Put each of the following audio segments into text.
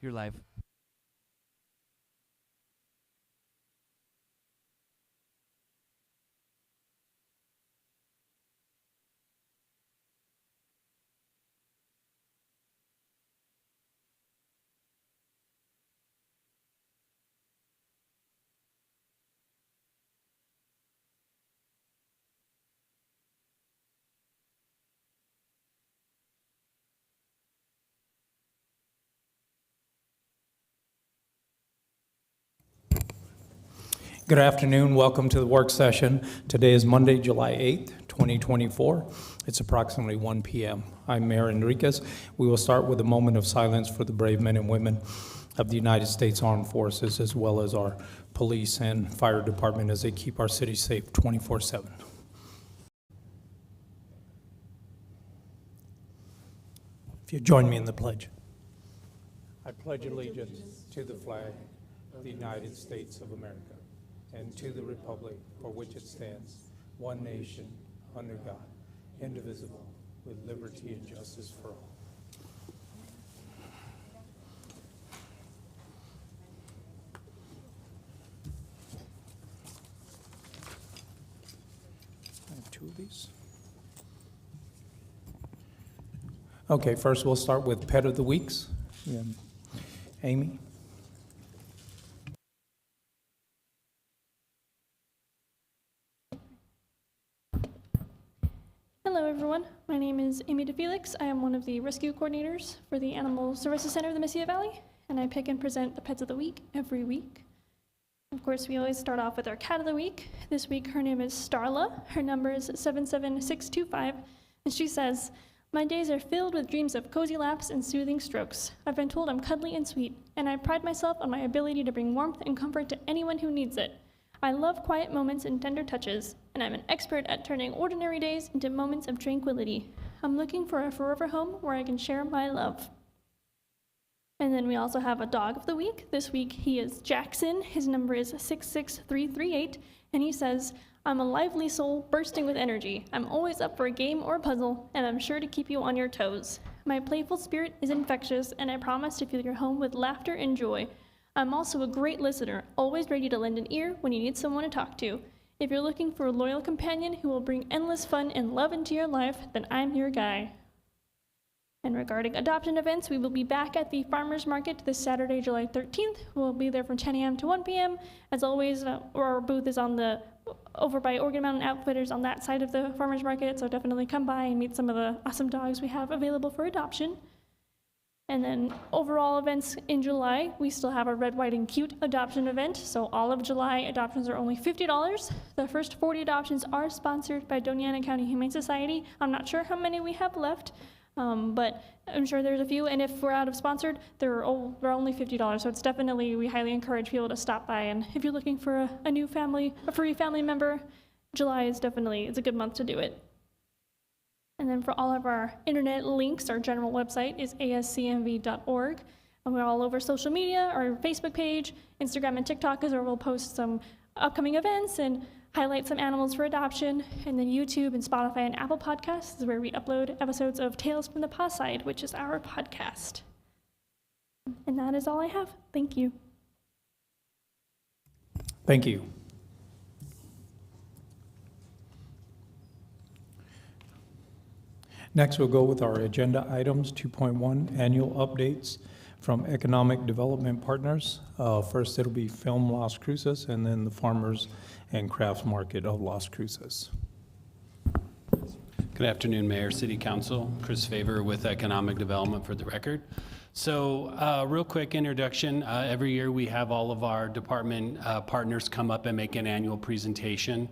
You're live. Good afternoon. Welcome to the work session. Today is Monday, July 8th, 2024. It's approximately 1 p.m. I'm Mayor Enriquez. We will start with a moment of silence for the brave men and women of the United States Armed Forces, as well as our police and fire department as they keep our city safe 24/7. If you join me in the pledge. I pledge allegiance to the flag of the United States of America and to the republic for which it stands, one nation, under God, indivisible, with liberty and justice for all. I have two of these. Okay, first we'll start with Pet of the Weeks. Amy? Hello everyone, my name is Amy DeFelix. I am one of the rescue coordinators for the Animal Services Center of the Mesilla Valley, and I pick and present the Pets of the Week every week. Of course, we always start off with our Cat of the Week. This week her name is Starla. Her number is 77625, and she says, "My days are filled with dreams of cozy laps and soothing strokes. I've been told I'm cuddly and sweet, and I pride myself on my ability to bring warmth and comfort to anyone who needs it. I love quiet moments and tender touches, and I'm an expert at turning ordinary days into moments of tranquility. I'm looking for a forever home where I can share my love." And then we also have a Dog of the Week. This week he is Jackson. His number is 66338, and he says, "I'm a lively soul bursting with energy. I'm always up for a game or a puzzle, and I'm sure to keep you on your toes. My playful spirit is infectious, and I promise to fill your home with laughter and joy. I'm also a great listener, always ready to lend an ear when you need someone to talk to. If you're looking for a loyal companion who will bring endless fun and love into your life, then I'm your guy." And regarding adoption events, we will be back at the Farmers Market this Saturday, July 13th. We'll be there from 10 a.m. to 1 p.m. As always, our booth is over by Organ Mountain Outfitters on that side of the Farmers Market, so definitely come by and meet some of the awesome dogs we have available for adoption. And then overall events in July, we still have a Red, White, and Cute adoption event. So all of July adoptions are only $50. The first 40 adoptions are sponsored by Doña Ana County Humane Society. I'm not sure how many we have left, but I'm sure there's a few. And if we're out of sponsored, they're only $50. So it's definitely, we highly encourage people to stop by. And if you're looking for a new family, a free family member, July is definitely, it's a good month to do it. And then for all of our internet links, our general website is ascmv.org. And we're all over social media, our Facebook page, Instagram and TikTok is where we'll post some upcoming events and highlight some animals for adoption. And then YouTube and Spotify and Apple Podcasts is where we upload episodes of Tales from the Paw Side, which is our podcast. And that is all I have. Thank you. Thank you. Next, we'll go with our agenda items, 2.1, annual updates from Economic Development Partners. First, it'll be Film Las Cruces, and then the Farmers and Crafts Market of Las Cruces. Good afternoon, Mayor, City Council. Chris Favor with Economic Development for the record. So real quick introduction. Every year we have all of our department partners come up and make an annual presentation.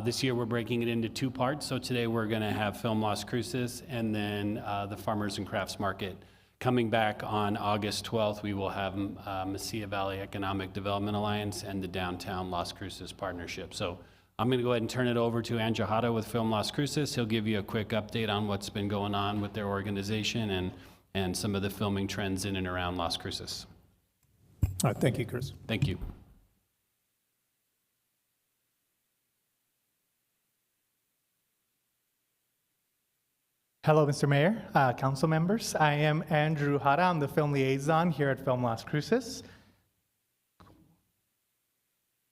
This year we're breaking it into two parts. So today we're going to have Film Las Cruces and then the Farmers and Crafts Market. Coming back on August 12th, we will have Mesilla Valley Economic Development Alliance and the Downtown Las Cruces Partnership. So I'm going to go ahead and turn it over to Anjahata with Film Las Cruces. He'll give you a quick update on what's been going on with their organization and some of the filming trends in and around Las Cruces. All right, thank you, Chris. Thank you. Hello, Mr. Mayor, council members. I am Andrew Hara. I'm the film liaison here at Film Las Cruces.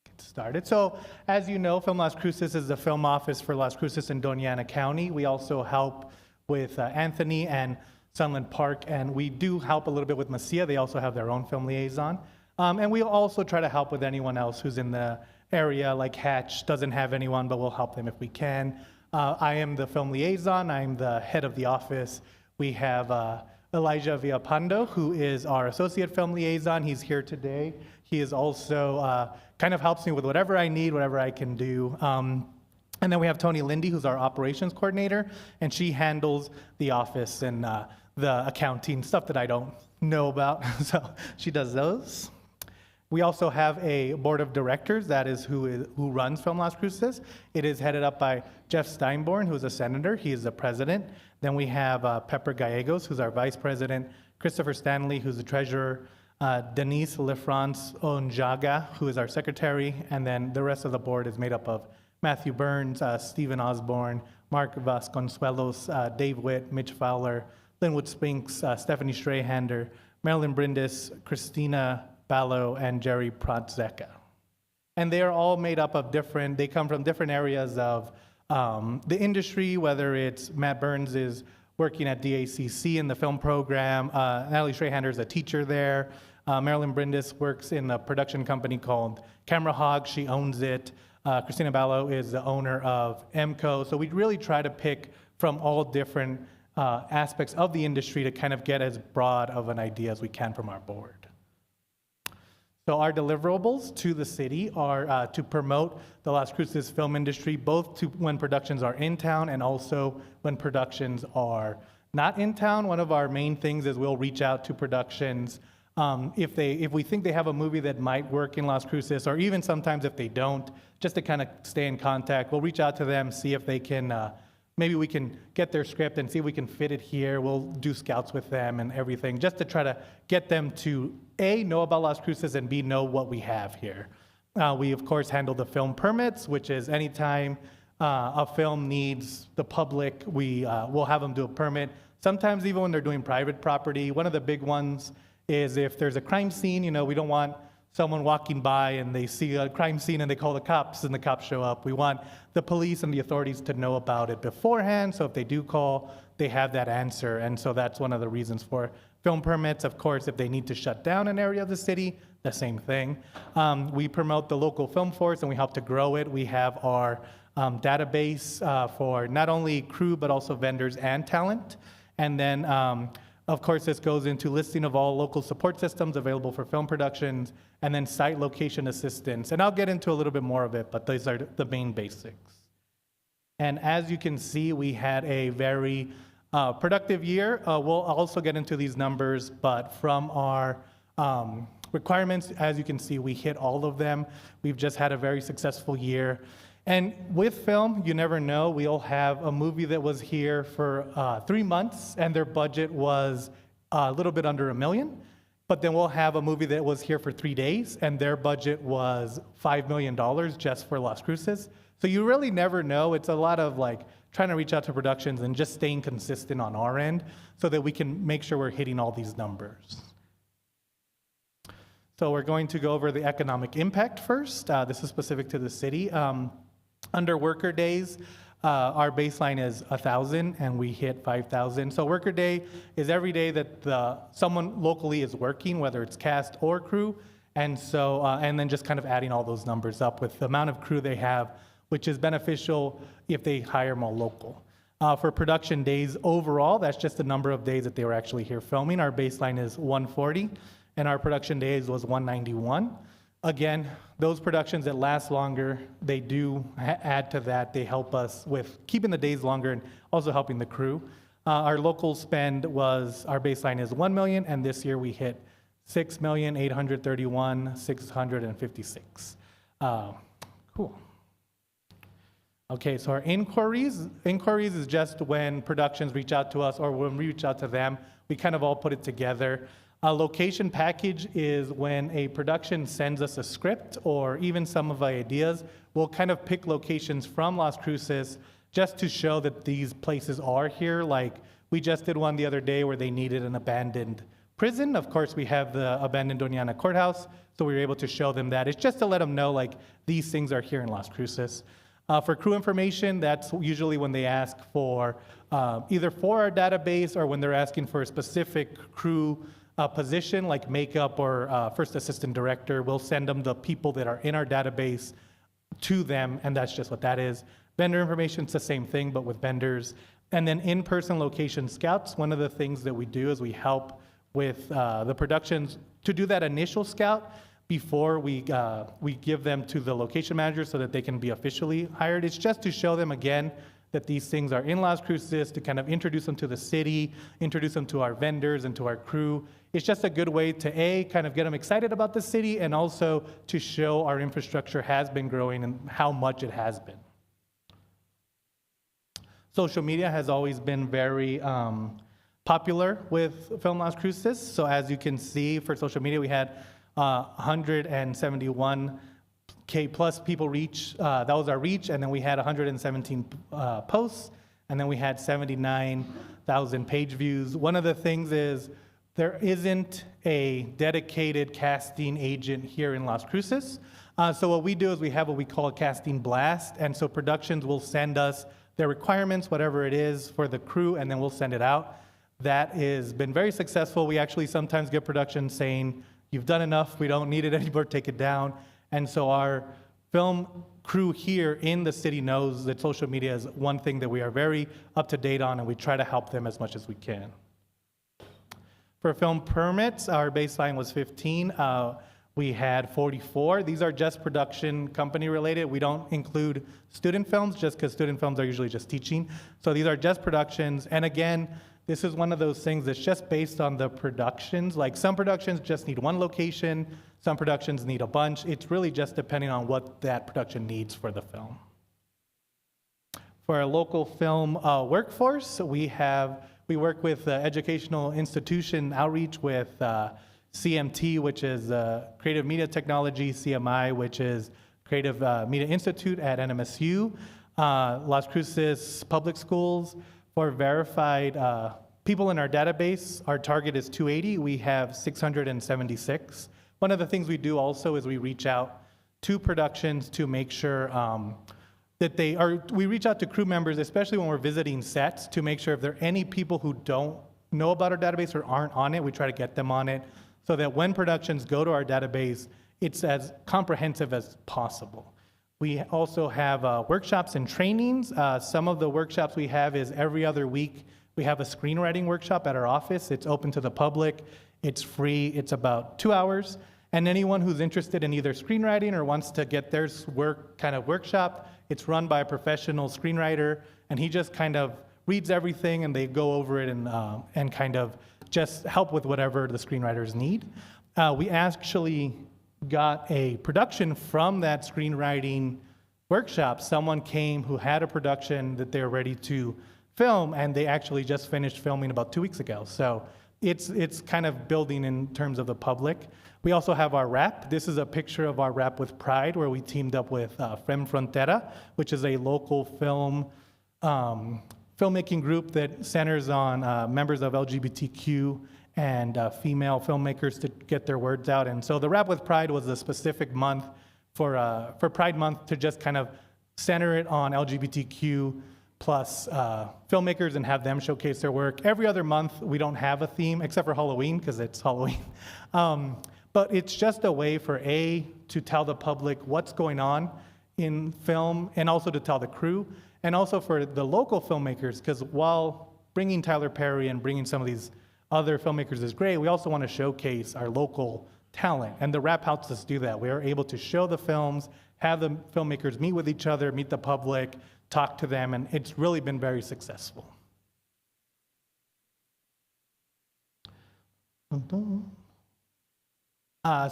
Get started. So, as you know, Film Las Cruces is the film office for Las Cruces and Doña Ana County. We also help with Anthony and Sunland Park, and we do help a little bit with Mesilla. They also have their own film liaison. And we also try to help with anyone else who's in the area, like Hatch doesn't have anyone, but we'll help them if we can. I am the film liaison. I'm the head of the office. We have Elijah Villapando, who is our associate film liaison. He's here today. He is also kind of helps me with whatever I need, whatever I can do. And then we have Tony Lindy, who's our operations coordinator, and she handles the office and the accounting stuff that I don't know about. So she does those. We also have a board of directors. That is who runs Film Las Cruces. It is headed up by Jeff Steinborn, who is a senator. He is the president. Then we have Pepper Gallegos, who's our vice president, Christopher Stanley, who's the treasurer, Denise Lefrance Onjaga, who is our secretary, and then the rest of the board is made up of Matthew Burns, Stephen Osborne, Mark Vasconcelos, Dave Witt, Mitch Fowler, Linwood Spinks, Stephanie Strahander, Marilyn Brindis, Christina Ballo, and Jerry Protzeka. And they are all made up of they come from different areas of the industry, whether it's Matt Burns is working at DACC in the film program, Natalie Strahander is a teacher there, Marilyn Brindis works in a production company called Camera Hog, she owns it, Christina Ballo is the owner of EMCO, so we really try to pick from all different aspects of the industry to kind of get as broad of an idea as we can from our board. So our deliverables to the city are to promote the Las Cruces film industry, both to when productions are in town and also when productions are not in town. One of our main things is we'll reach out to productions if we think they have a movie that might work in Las Cruces, or even sometimes if they don't, just to kind of stay in contact. We'll reach out to them, see if they can, maybe we can get their script and see if we can fit it here. We'll do scouts with them and everything, just to try to get them to A, know about Las Cruces, and B, know what we have here. We, of course, handle the film permits, which is anytime a film needs the public, we'll have them do a permit. Sometimes even when they're doing private property. One of the big ones is if there's a crime scene, we don't want someone walking by and they see a crime scene and they call the cops and the cops show up. We want the police and the authorities to know about it beforehand, so if they do call, they have that answer. And so that's one of the reasons for film permits. Of course, if they need to shut down an area of the city, the same thing. We promote the local film force and we help to grow it. We have our database for not only crew, but also vendors and talent. And then, of course, this goes into listing of all local support systems available for film productions, and then site location assistance. And I'll get into a little bit more of it, but these are the main basics. And as you can see, we had a very productive year. We'll also get into these numbers, but from our requirements, as you can see, we hit all of them. We've just had a very successful year. And with film, you never know. We'll have a movie that was here for 3 months, and their budget was a little bit under $1 million. But then we'll have a movie that was here for 3 days, and their budget was $5 million just for Las Cruces. So you really never know. It's a lot of trying to reach out to productions and just staying consistent on our end so that we can make sure we're hitting all these numbers. So we're going to go over the economic impact first. This is specific to the city. Under worker days, our baseline is 1,000 and we hit 5,000. So worker day is every day that someone locally is working, whether it's cast or crew. And so, and then just kind of adding all those numbers up with the amount of crew they have, which is beneficial if they hire more local. For production days overall, that's just the number of days that they were actually here filming. Our baseline is 140 and our production days was 191. Again, those productions that last longer, they do add to that. They help us with keeping the days longer and also helping the crew. Our local spend was, our baseline is 1 million, and this year we hit 6,831,656. Cool. Okay, so our inquiries is just when productions reach out to us or when we reach out to them, we kind of all put it together. A location package is when a production sends us a script or even some of the ideas. We'll kind of pick locations from Las Cruces just to show that these places are here. Like, we just did one the other day where they needed an abandoned prison. Of course, we have the abandoned Doñana courthouse, so we were able to show them that. It's just to let them know, like, these things are here in Las Cruces. For crew information, that's usually when they ask for either for our database or when they're asking for a specific crew position, like makeup or first assistant director. We'll send them the people that are in our database to them, and that's just what that is. Vendor information, it's the same thing, but with vendors. And then in-person location scouts, one of the things that we do is we help with the productions to do that initial scout before we give them to the location manager so that they can be officially hired. It's just to show them again that these things are in Las Cruces, to kind of introduce them to the city, introduce them to our vendors and to our crew. It's just a good way to A, kind of get them excited about the city, and also to show our infrastructure has been growing and how much it has been. Social media has always been very popular with Film Las Cruces. So as you can see, for social media, we had 171K plus people reach. That was our reach, and then we had 117 posts, and then we had 79,000 page views. One of the things is there isn't a dedicated casting agent here in Las Cruces. So what we do is we have what we call a casting blast, and so productions will send us their requirements, whatever it is, for the crew, and then we'll send it out. That has been very successful. We actually sometimes get productions saying, "You've done enough, we don't need it anymore, take it down." And so our film crew here in the city knows that social media is one thing that we are very up to date on, and we try to help them as much as we can. For film permits, our baseline was 15. We had 44. These are just production company related. We don't include student films just because student films are usually just teaching. So these are just productions. And again, this is one of those things that's just based on the productions. Like, some productions just need one location, some productions need a bunch. It's really just depending on what that production needs for the film. For our local film workforce, we work with educational institution outreach with CMT, which is Creative Media Technology, CMI, which is Creative Media Institute at NMSU, Las Cruces Public Schools. For verified people in our database, our target is 280. We have 676. One of the things we do also is we reach out to productions to make sure that we reach out to crew members, especially when we're visiting sets, to make sure if there are any people who don't know about our database or aren't on it, we try to get them on it so that when productions go to our database, it's as comprehensive as possible. We also have workshops and trainings. Some of the workshops we have is every other week. We have a screenwriting workshop at our office. It's open to the public. It's free. It's about 2 hours. And anyone who's interested in either screenwriting or wants to get their work kind of workshop, it's run by a professional screenwriter, and he just kind of reads everything, and they go over it and kind of just help with whatever the screenwriters need. We actually got a production from that screenwriting workshop. Someone came who had a production that they were ready to film, and they actually just finished filming about 2 weeks ago. So it's kind of building in terms of the public. We also have our wrap. This is a picture of our wrap with Pride, where we teamed up with Fem Frontera, which is a local filmmaking group that centers on members of LGBTQ and female filmmakers to get their words out. And so the Wrap with Pride was a specific month for Pride Month to just kind of center it on LGBTQ plus filmmakers and have them showcase their work. Every other month, we don't have a theme, except for Halloween, because it's Halloween. But it's just a way for to tell the public what's going on in film, and also to tell the crew, and also for the local filmmakers, because while bringing Tyler Perry and bringing some of these other filmmakers is great, we also want to showcase our local talent, and the Wrap helps us do that. We are able to show the films, have the filmmakers meet with each other, meet the public, talk to them, and it's really been very successful.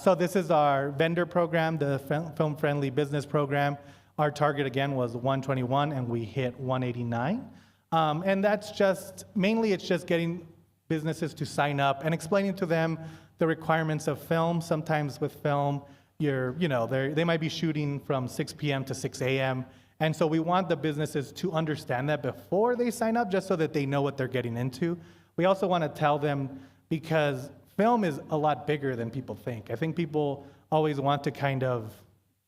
So this is our vendor program, the film-friendly business program. Our target, again, was 121, and we hit 189. And that's just, mainly it's just getting businesses to sign up and explaining to them the requirements of film. Sometimes with film, they might be shooting from 6 p.m. to 6 a.m., And so we want the businesses to understand that before they sign up, just so that they know what they're getting into. We also want to tell them, because film is a lot bigger than people think. I think people always want to kind of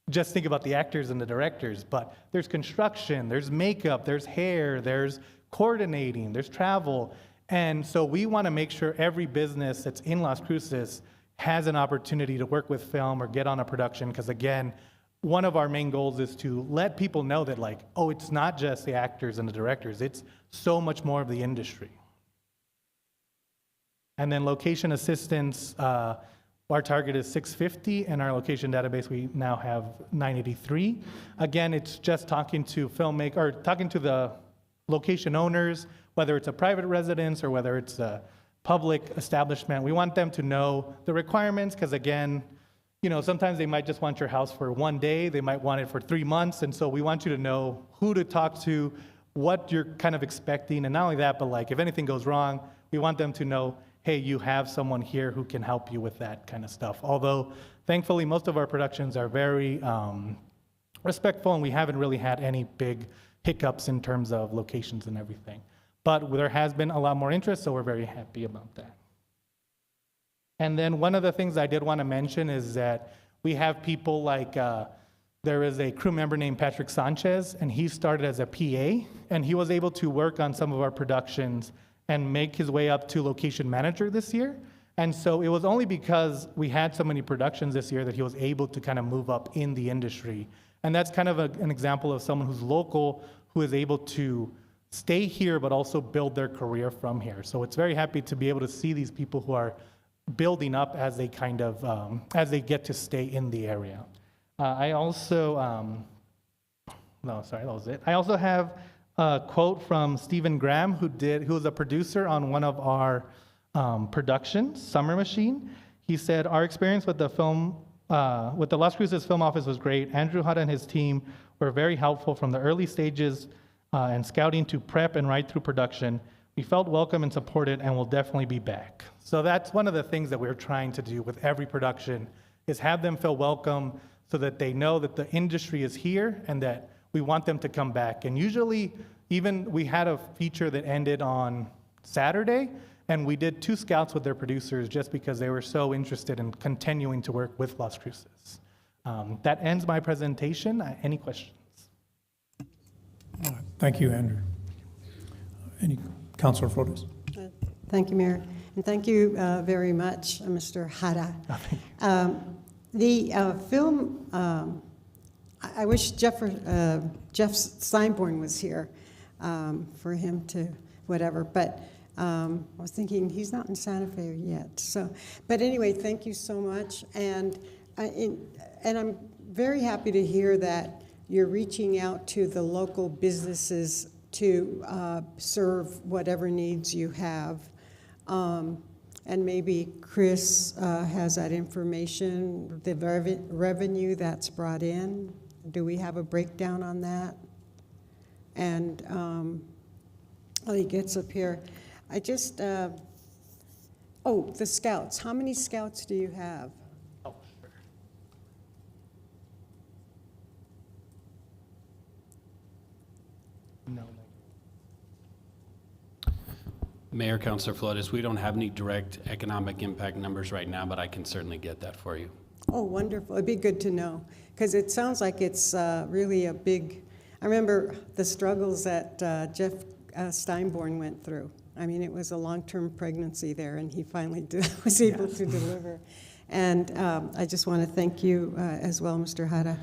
just think about the actors and the directors, but there's construction, there's makeup, there's hair, there's coordinating, there's travel. And so we want to make sure every business that's in Las Cruces has an opportunity to work with film or get on a production, because again, one of our main goals is to let people know that, like, oh, it's not just the actors and the directors, it's so much more of the industry. And then location assistance, our target is 650, and our location database, we now have 983. Again, it's just talking to talking to the location owners, whether it's a private residence or whether it's a public establishment. We want them to know the requirements, because again, you know, sometimes they might just want your house for one day, they might want it for 3 months, and so we want you to know who to talk to, what you're kind of expecting, and not only that, but like if anything goes wrong, we want them to know, hey, you have someone here who can help you with that kind of stuff. Although, thankfully, most of our productions are very respectful, and we haven't really had any big hiccups in terms of locations and everything. But there has been a lot more interest, so we're very happy about that. And then one of the things I did want to mention is that we have people like, there is a crew member named Patrick Sanchez, and he started as a PA, and he was able to work on some of our productions and make his way up to location manager this year. And so it was only because we had so many productions this year that he was able to kind of move up in the industry. And that's kind of an example of someone who's local, who is able to stay here, but also build their career from here. So it's very happy to be able to see these people who are building up as they kind of, as they get to stay in the area. I also, no, sorry, that was it. I also have a quote from Stephen Graham, who was a producer on one of our productions, Summer Machine. He said, our experience with the film, with the Las Cruces Film Office was great. Andrew Hutt and his team were very helpful from the early stages and scouting to prep and right through production. We felt welcome and supported, and will definitely be back. So that's one of the things that we're trying to do with every production, is have them feel welcome so that they know that the industry is here and that we want them to come back. And usually, even we had a feature that ended on Saturday, and we did 2 scouts with their producers just because they were so interested in continuing to work with Las Cruces. That ends my presentation. Any questions? All right. Thank you, Andrew. Any Councilor Flores? Thank you, Mayor. And thank you very much, Mr. Hara. The film, I wish Jeff Steinborn was here for him to whatever, but I was thinking he's not in Santa Fe yet. So, but anyway, thank you so much. And I'm very happy to hear that you're reaching out to the local businesses to serve whatever needs you have. And maybe Chris has that information, the revenue that's brought in. Do we have a breakdown on that? And while he gets up here, I just, the scouts. How many scouts do you have? Oh, sure. No. Mayor, Councilor Flores, we don't have any direct economic impact numbers right now, but I can certainly get that for you. Oh, wonderful. It'd be good to know, because it sounds like it's really a big, I remember the struggles that Jeff Steinborn went through. I mean, it was a long-term pregnancy there, and he finally was able to deliver. And I just want to thank you as well, Mr. Hara.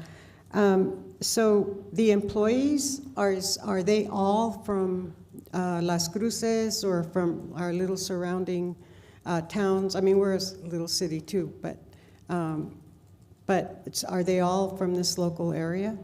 So the employees, are they all from Las Cruces or from our little surrounding towns? I mean, we're a little city too, but are they all from this local area?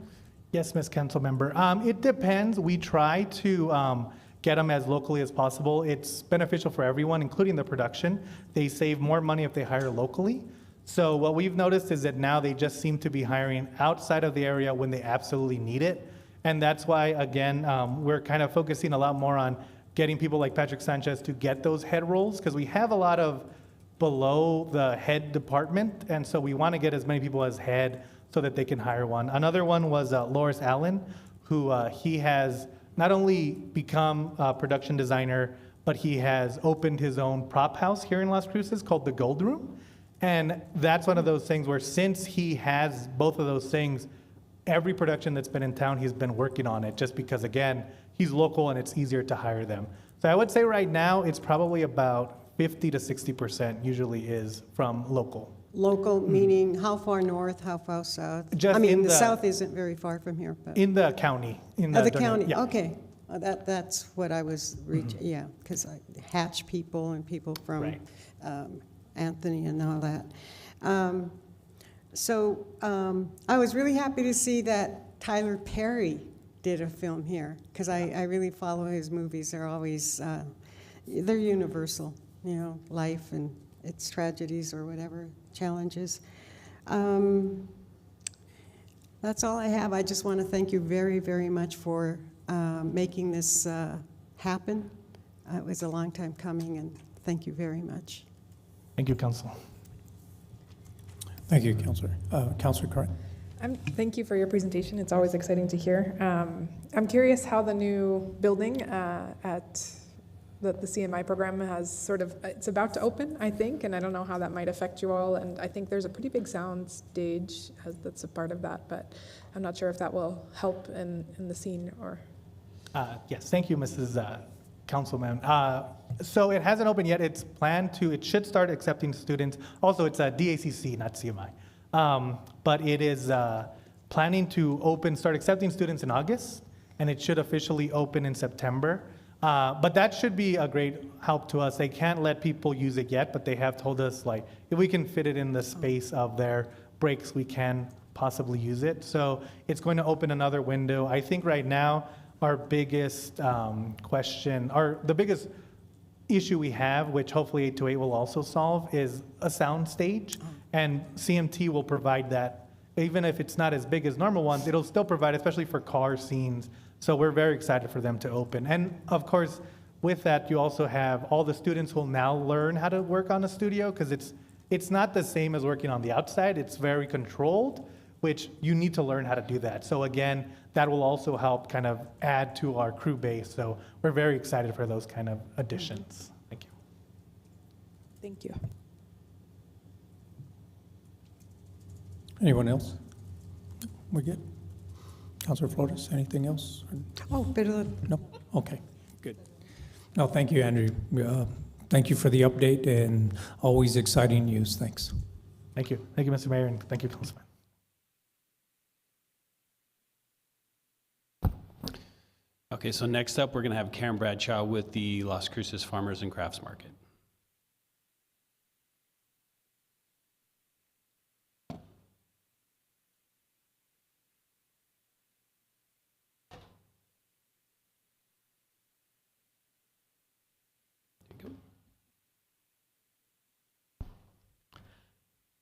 Yes, Ms. Councilmember. It depends. We try to get them as locally as possible. It's beneficial for everyone, including the production. They save more money if they hire locally. So what we've noticed is that now they just seem to be hiring outside of the area when they absolutely need it. And that's why, again, we're kind of focusing a lot more on getting people like Patrick Sanchez to get those head roles, because we have a lot of below the head department, and so we want to get as many people as head so that they can hire one. Another one was Loris Allen, who he has not only become a production designer, but he has opened his own prop house here in Las Cruces called the Gold Room. And that's one of those things where since he has both of those things, every production that's been in town, he's been working on it just because, again, he's local and it's easier to hire them. So I would say right now, it's probably about 50 to 60% usually is from local. Local, meaning how far north, how far south? Just I mean, in the the- south isn't very far from here, but. In the county. In Oh, the Doña- county, yeah. okay. That's what I was reaching, yeah, because I Hatch people and people from Right. Anthony and all that. I was really happy to see that Tyler Perry did a film here, because I really follow his movies. They're always, they're universal, you know, life and its tragedies or whatever, challenges. That's all I have. I just want to thank you very, very much for making this happen. It was a long time coming, and thank you very much. Thank you, Council. Thank you, Councilor. Councilor Cart. Thank you for your presentation. It's always exciting to hear. I'm curious how the new building at the CMI program has it's about to open, I think, and I don't know how that might affect you all. And I think there's a pretty big sound stage that's a part of that, but I'm not sure if that will help in the scene or. Yes, thank you, Mrs. Councilman. So it hasn't opened yet. It's planned to, it should start accepting students. Also, it's a DACC, not CMI. But it is planning to start accepting students in August, and it should officially open in September. But that should be a great help to us. They can't let people use it yet, but they have told us, like, if we can fit it in the space of their breaks, we can possibly use it. So it's going to open another window. I think right now, our biggest the biggest issue we have, which hopefully 828 will also solve, is a sound stage. And CMT will provide that. Even if it's not as big as normal ones, it'll still provide, especially for car scenes. So we're very excited for them to open. And of course, with that, you also have all the students will now learn how to work on a studio, because it's not the same as working on the outside. It's very controlled, which you need to learn how to do that. So again, that will also help kind of add to our crew base. So we're very excited for those kind of additions. Thank you. Thank you. Anyone else? We're good? Councilor Flores, anything else? Oh, pero No? Okay, good. No, thank you, Andrew. Thank you for the update and always exciting news. Thanks. Thank you. Thank you, Mr. Mayor, and thank you, Councilman. Okay, so next up, we're going to have Karen Bradshaw with the Las Cruces Farmers and Crafts Market.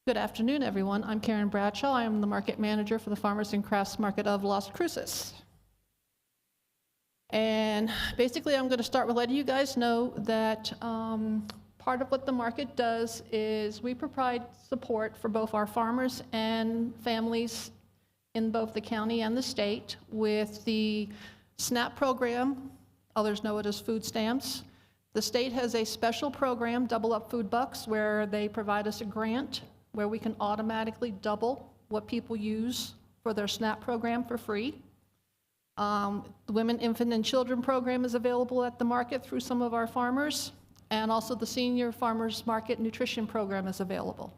Good afternoon, everyone. I'm Karen Bradshaw. I am the market manager for the Farmers and Crafts Market of Las Cruces. And basically, I'm going to start with letting you guys know that part of what the market does is we provide support for both our farmers and families in both the county and the state with the SNAP program. Others know it as food stamps. The state has a special program, Double Up Food Bucks, where they provide us a grant where we can automatically double what people use for their SNAP program for free. The Women, Infant, and Children program is available at the market through some of our farmers, and also the Senior Farmers Market Nutrition program is available.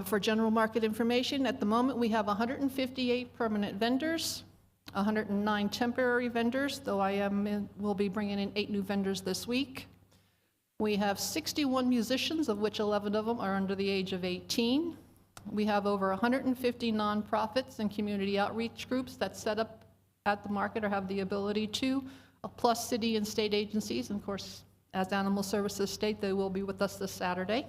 For general market information, at the moment we have 158 permanent vendors, 109 temporary vendors, though will be bringing in 8 new vendors this week. We have 61 musicians, of which 11 of them are under the age of 18. We have over 150 nonprofits and community outreach groups that set up at the market or have the ability to, plus city and state agencies. And of course, as Animal Services state, they will be with us this Saturday.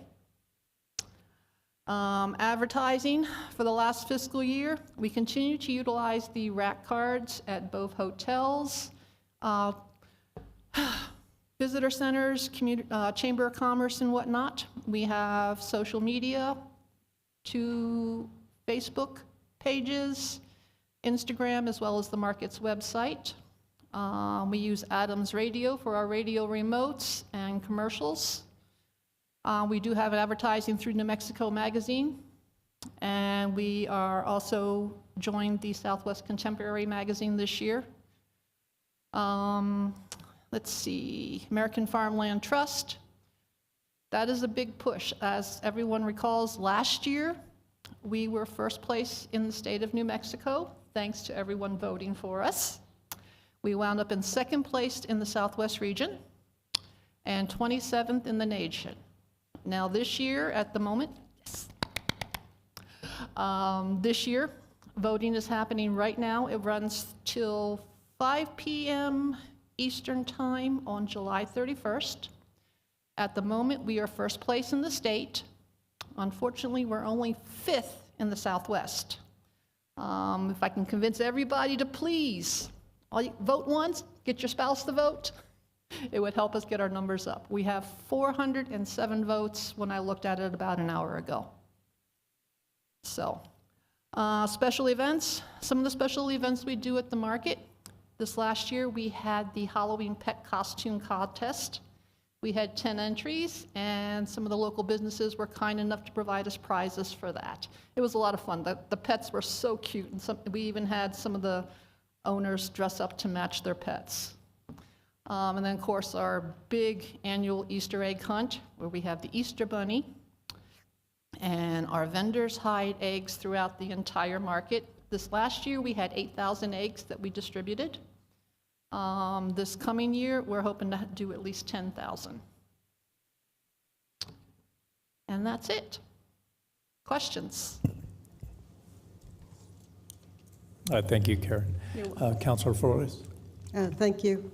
Advertising for the last fiscal year, we continue to utilize the rack cards at both hotels, visitor centers, Chamber of Commerce and whatnot. We have social media, 2 Facebook pages, Instagram, as well as the market's website. We use Adams Radio for our radio remotes and commercials. We do have advertising through New Mexico Magazine, and we are also joined the Southwest Contemporary Magazine this year. Let's see, American Farmland Trust. That is a big push. As everyone recalls, last year, we were first place in the state of New Mexico, thanks to everyone voting for us. We wound up in second place in the Southwest region and 27th in the nation. Now this year, at the moment, yes. This year, voting is happening right now. It runs till 5 p.m. Eastern Time on July 31st. At the moment, we are first place in the state. Unfortunately, we're only 5th in the Southwest. If I can convince everybody to please vote once, get your spouse to vote, it would help us get our numbers up. We have 407 votes when I looked at it about an hour ago. So, special events. Some of the special events we do at the market. This last year, we had the Halloween pet costume contest. We had 10 entries, and some of the local businesses were kind enough to provide us prizes for that. It was a lot of fun. The pets were so cute, and we even had some of the owners dress up to match their pets. And then, of course, our big annual Easter egg hunt, where we have the Easter Bunny, and our vendors hide eggs throughout the entire market. This last year, we had 8,000 eggs that we distributed. This coming year, we're hoping to do at least 10,000. And that's it. Questions? Thank you, Karen. Councilor Flores. Thank you,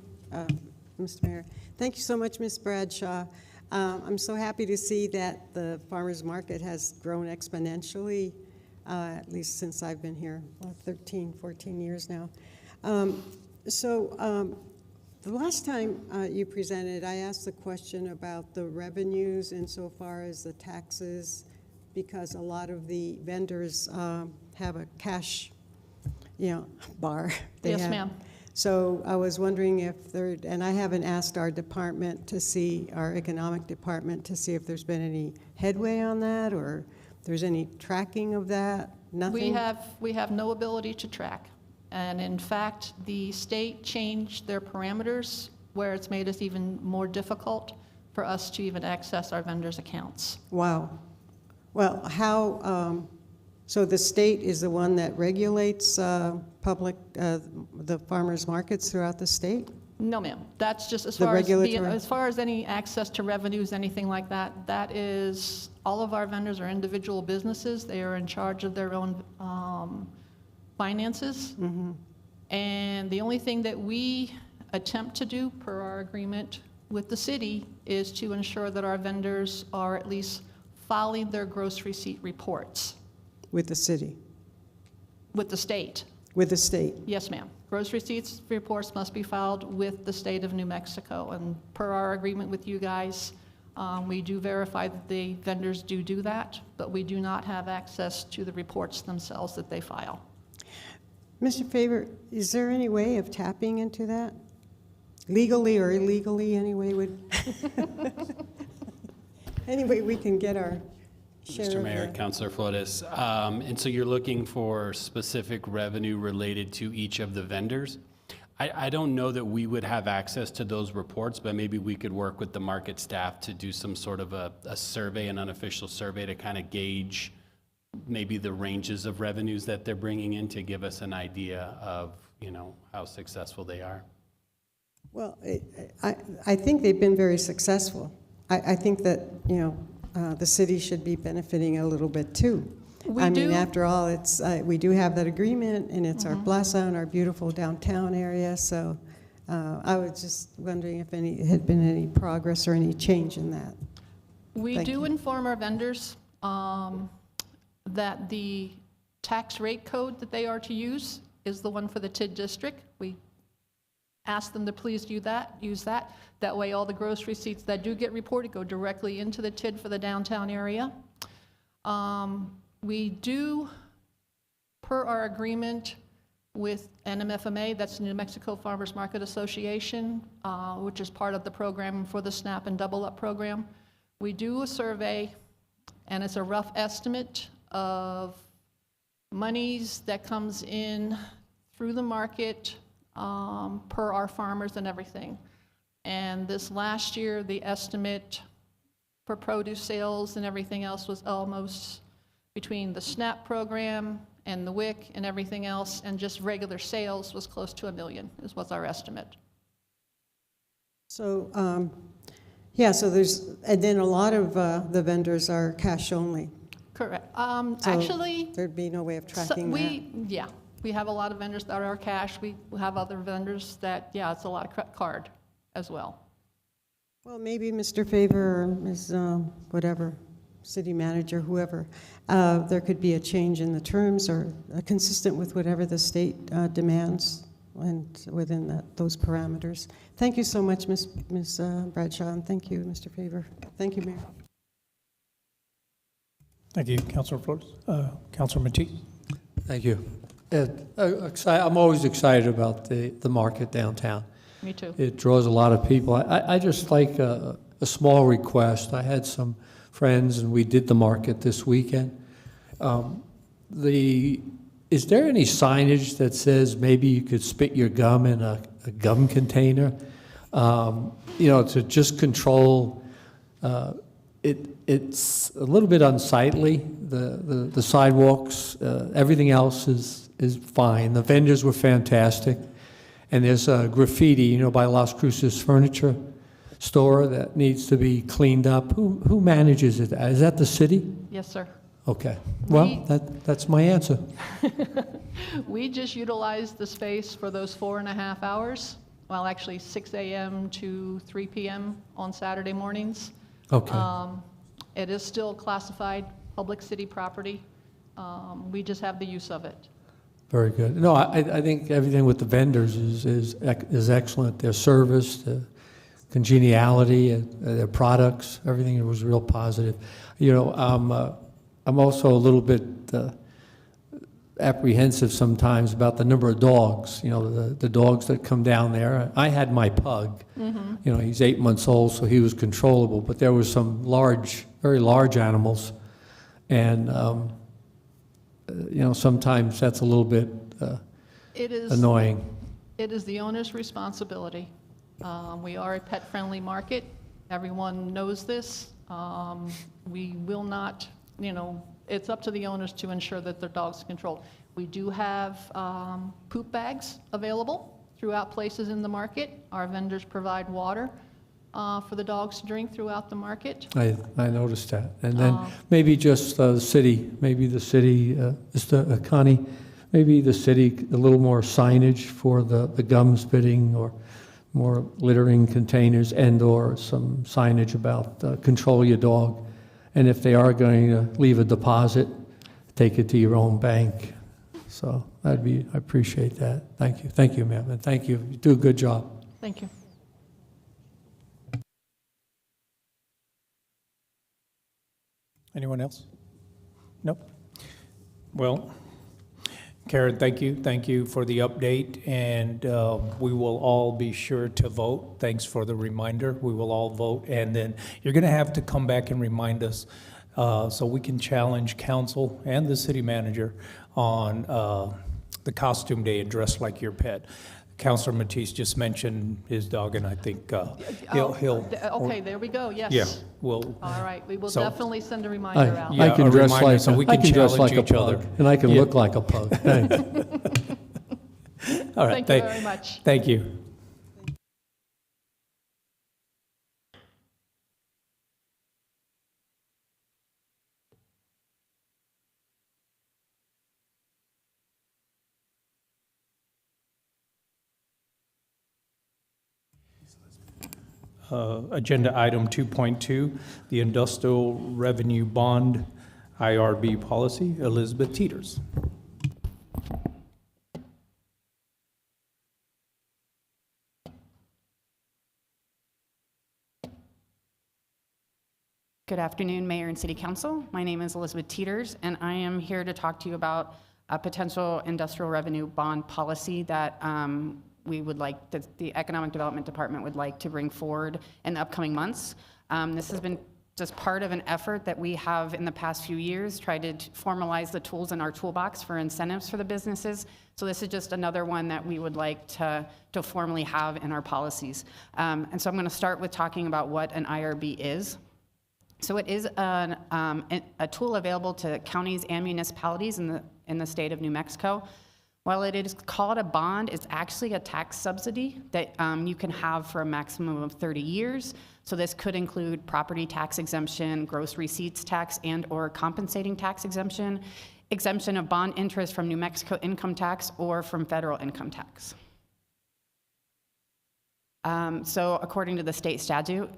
Mr. Mayor. Thank you so much, Ms. Bradshaw. I'm so happy to see that the farmers market has grown exponentially, at least since I've been here, 13, 14 years now. The last time you presented, I asked the question about the revenues insofar as the taxes, because a lot of the vendors have a cash, bar. Yes, ma'am. So I was wondering if there, and I haven't asked our department to see, our economic department, to see if there's been any headway on that, or if there's any tracking of that. Nothing? We have no ability to track. And in fact, the state changed their parameters where it's made it even more difficult for us to even access our vendors' accounts. Wow. Well, how, so the state is the one that regulates the farmers markets throughout the state? No, ma'am. That's just The regulatory- as far as any access to revenues, anything like that, that is, all of our vendors are individual businesses. They are in charge of their own finances. Mm-hmm. And the only thing that we attempt to do per our agreement with the city is to ensure that our vendors are at least filing their gross receipt reports With the city? with the state. With the state? Yes, ma'am. Gross receipts reports must be filed with the state of New Mexico. And per our agreement with you guys, we do verify that the vendors do that, but we do not have access to the reports themselves that they file. Mr. Faber, is there any way of tapping into that? Legally or illegally, anyway, anyway, we can get our share Mr. of Mayor, that. Councilor Flores, and so you're looking for specific revenue related to each of the vendors? I don't know that we would have access to those reports, but maybe we could work with the market staff to do some sort of a survey, an unofficial survey, to kind of gauge maybe the ranges of revenues that they're bringing in, to give us an idea of, how successful they are. Well, I think they've been very successful. I think that, the city should be benefiting a little bit too. I mean, after all, it's we do have that agreement, and it's our plaza and our beautiful downtown area. So I was just wondering if had been any progress or any change in that. We Thank do you. inform our vendors that the tax rate code that they are to use is the one for the TID district. We ask them to please use that. That way all the gross receipts that do get reported go directly into the TID for the downtown area. We do, per our agreement, with NMFMA, that's New Mexico Farmers Market Association, which is part of the program for the SNAP and Double Up program. We do a survey, and it's a rough estimate of monies that comes in through the market per our farmers and everything. And this last year, the estimate for produce sales and everything else was almost, between the SNAP program and the WIC and everything else, and just regular sales, was close to $1 million, is what's our estimate. So, yeah, so there's, and then a lot of the vendors are cash only. Correct. So Actually, there'd be no way of so tracking that. yeah, we have a lot of vendors that are cash. We have other vendors that, yeah, it's a lot of card as well. Well, maybe Mr. Favor or Ms. Whatever, city manager, whoever, there could be a change in the terms or consistent with whatever the state demands and within those parameters. Thank you so much, Ms. Bradshaw, and thank you, Mr. Favor. Thank you, Mayor. Thank you, Councilor Flores. Councilor Matisse? Thank you. I'm always excited about the market downtown. Me too. It draws a lot of people. I just like a small request. I had some friends, and we did the market this weekend. Is there any signage that says maybe you could spit your gum in a gum container? To just control. It's a little bit unsightly. The sidewalks, everything else is fine. The vendors were fantastic. And there's graffiti, by Las Cruces Furniture Store that needs to be cleaned up. Who manages it? Is that the city? Yes, sir. Okay. Well, that's my answer. We just utilized the space for those 4.5 hours, well, actually 6 a.m. to 3 p.m. on Saturday mornings. Okay. It is still classified public city property. We just have the use of it. Very good. No, I think everything with the vendors is excellent. Their service, the congeniality, their products, everything was real positive. I'm also a little bit apprehensive sometimes about the number of dogs. The dogs that come down there. I had my pug. Mm-hmm. He's 8 months old, so he was controllable. But there was some very large animals, and sometimes that's a little bit annoying. It is the owner's responsibility. We are a pet-friendly market. Everyone knows this. We will not, it's up to the owners to ensure that their dogs are controlled. We do have poop bags available throughout places in the market. Our vendors provide water for the dogs to drink throughout the market. I noticed that. And then maybe just the city, Mr. Connie, maybe the city, a little more signage for the gum spitting or more littering containers and/or some signage about control your dog. And if they are going to leave a deposit, take it to your own bank. So I appreciate that. Thank you. Thank you, ma'am. And thank you. You do a good job. Thank you. Anyone else? Nope. Well, Karen, thank you. Thank you for the update, and we will all be sure to vote. Thanks for the reminder. We will all vote, and then you're going to have to come back and remind us so we can challenge council and the city manager on the costume day and dress like your pet. Councilor Matisse just mentioned his dog, and I think he'll. Okay, there we go, yes. Yeah, we'll. All right, we will So- definitely send a reminder out. Yeah, I can a dress reminder like so we I can can dress challenge like a each other. pug, and I can Yeah. look like a pug. Thanks. All right. Thank you very much. Thank you. Agenda item 2.2, the Industrial Revenue Bond IRB policy. Elizabeth Teeters. Good afternoon, Mayor and City Council. My name is Elizabeth Teeters, and I am here to talk to you about a potential industrial revenue bond policy that we would like, the Economic Development Department would like to bring forward in the upcoming months. This has been just part of an effort that we have in the past few years, tried to formalize the tools in our toolbox for incentives for the businesses. So this is just another one that we would like to formally have in our policies. And so I'm going to start with talking about what an IRB is. So it is a tool available to counties and municipalities in the state of New Mexico. While it is called a bond, it's actually a tax subsidy that you can have for a maximum of 30 years. So this could include property tax exemption, gross receipts tax, and/or compensating tax exemption, exemption of bond interest from New Mexico income tax or from federal income tax. So according to the state statute,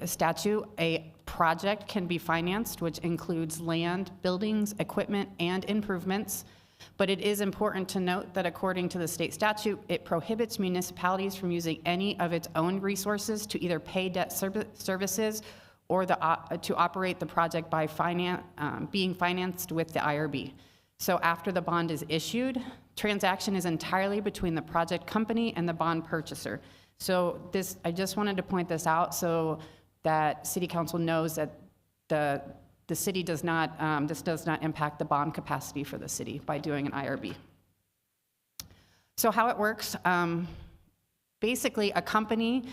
a project can be financed, which includes land, buildings, equipment, and improvements. But it is important to note that according to the state statute, it prohibits municipalities from using any of its own resources to either pay debt services or to operate the project by being financed with the IRB. So after the bond is issued, transaction is entirely between the project company and the bond purchaser. So I just wanted to point this out so that City Council knows that the city does not, this does not impact the bond capacity for the city by doing an IRB. So how it works, basically a company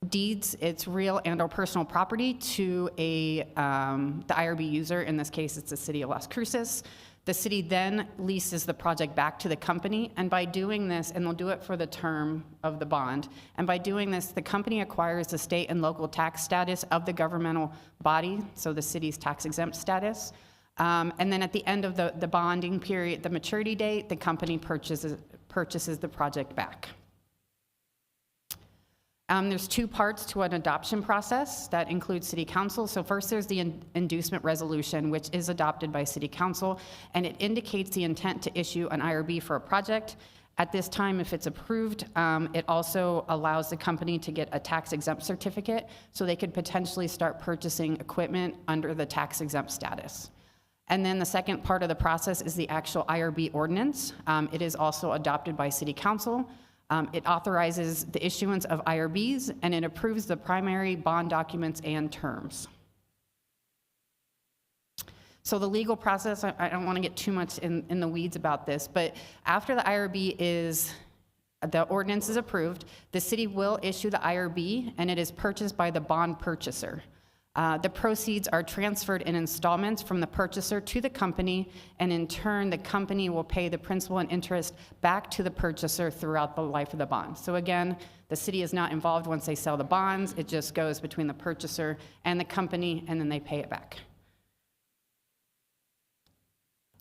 deeds its real and/or personal property to the IRB user. In this case, it's the city of Las Cruces. The city then leases the project back to the company, and by doing this, and they'll do it for the term of the bond, and by doing this, the company acquires the state and local tax status of the governmental body, so the city's tax exempt status, and then at the end of the bonding period, the maturity date, the company purchases the project back. There's two parts to an adoption process that includes City Council. So first there's the inducement resolution, which is adopted by City Council, and it indicates the intent to issue an IRB for a project. At this time, if it's approved, it also allows the company to get a tax exempt certificate, so they could potentially start purchasing equipment under the tax exempt status. And then the second part of the process is the actual IRB ordinance. It is also adopted by City Council. It authorizes the issuance of IRBs, and it approves the primary bond documents and terms. So the legal process, I don't want to get too much in the weeds about this, but after the IRB the ordinance is approved, the city will issue the IRB, and it is purchased by the bond purchaser. The proceeds are transferred in installments from the purchaser to the company, and in turn, the company will pay the principal and interest back to the purchaser throughout the life of the bond. So again, the city is not involved once they sell the bonds. It just goes between the purchaser and the company, and then they pay it back.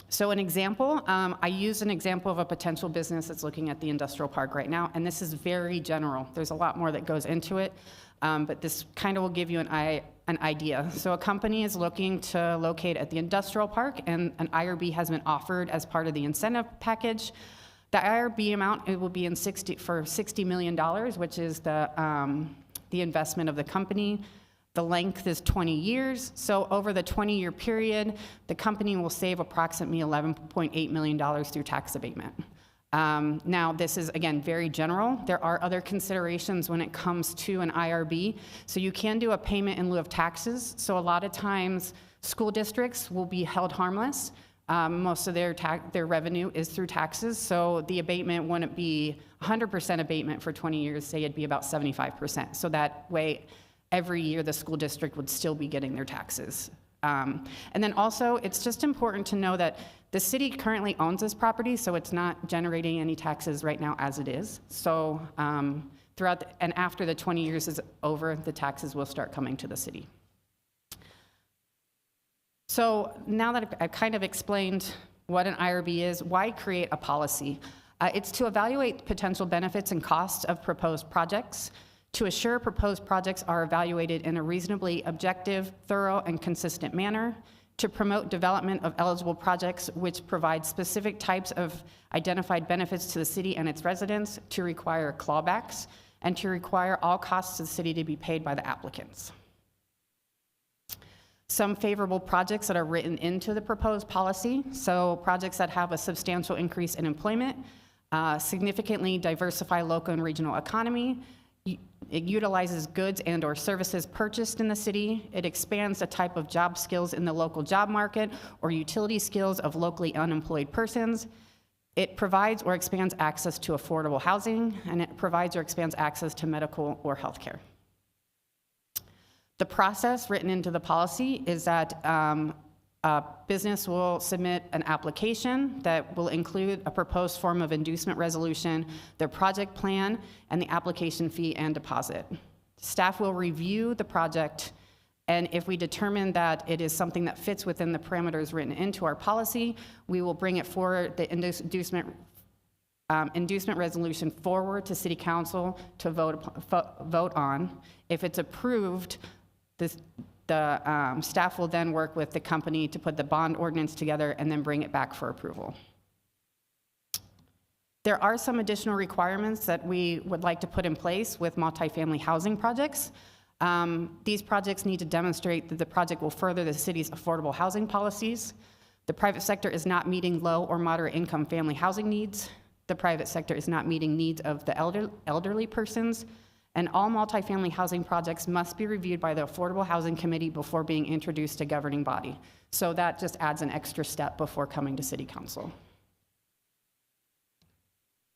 So an example, I used an example of a potential business that's looking at the industrial park right now, and this is very general. There's a lot more that goes into it, but this kind of will give you an idea. So a company is looking to locate at the industrial park, and an IRB has been offered as part of the incentive package. The IRB amount, it will be for $60 million, which is the investment of the company. The length is 20 years, so over the 20-year period, the company will save approximately $11.8 million through tax abatement. Now, this is, again, very general. There are other considerations when it comes to an IRB. So you can do a payment in lieu of taxes. So a lot of times, school districts will be held harmless. Most of their revenue is through taxes, so the abatement wouldn't be 100% abatement for 20 years, say it'd be about 75%. So that way, every year the school district would still be getting their taxes. And then also, it's just important to know that the city currently owns this property, so it's not generating any taxes right now as it is. So and after the 20 years is over, the taxes will start coming to the city. So now that I've kind of explained what an IRB is, why create a policy? It's to evaluate potential benefits and costs of proposed projects, to assure proposed projects are evaluated in a reasonably objective, thorough, and consistent manner, to promote development of eligible projects which provide specific types of identified benefits to the city and its residents, to require clawbacks, and to require all costs to the city to be paid by the applicants. some favorable projects that are written into the proposed policy. So projects that have a substantial increase in employment, significantly diversify local and regional economy. It utilizes goods and or services purchased in the city. It expands the type of job skills in the local job market or utility skills of locally unemployed persons. It provides or expands access to affordable housing, and it provides or expands access to medical or healthcare. The process written into the policy is that a business will submit an application that will include a proposed form of inducement resolution, their project plan, and the application fee and deposit. Staff will review the project, and if we determine that it is something that fits within the parameters written into our policy, we will bring it forward, the inducement resolution forward to City Council to vote on. If it's approved, the staff will then work with the company to put the bond ordinance together and then bring it back for approval. There are some additional requirements that we would like to put in place with multifamily housing projects. These projects need to demonstrate that the project will further the city's affordable housing policies. The private sector is not meeting low or moderate income family housing needs. The private sector is not meeting needs of the elderly persons. And all multifamily housing projects must be reviewed by the Affordable Housing Committee before being introduced to governing body. So that just adds an extra step before coming to City Council.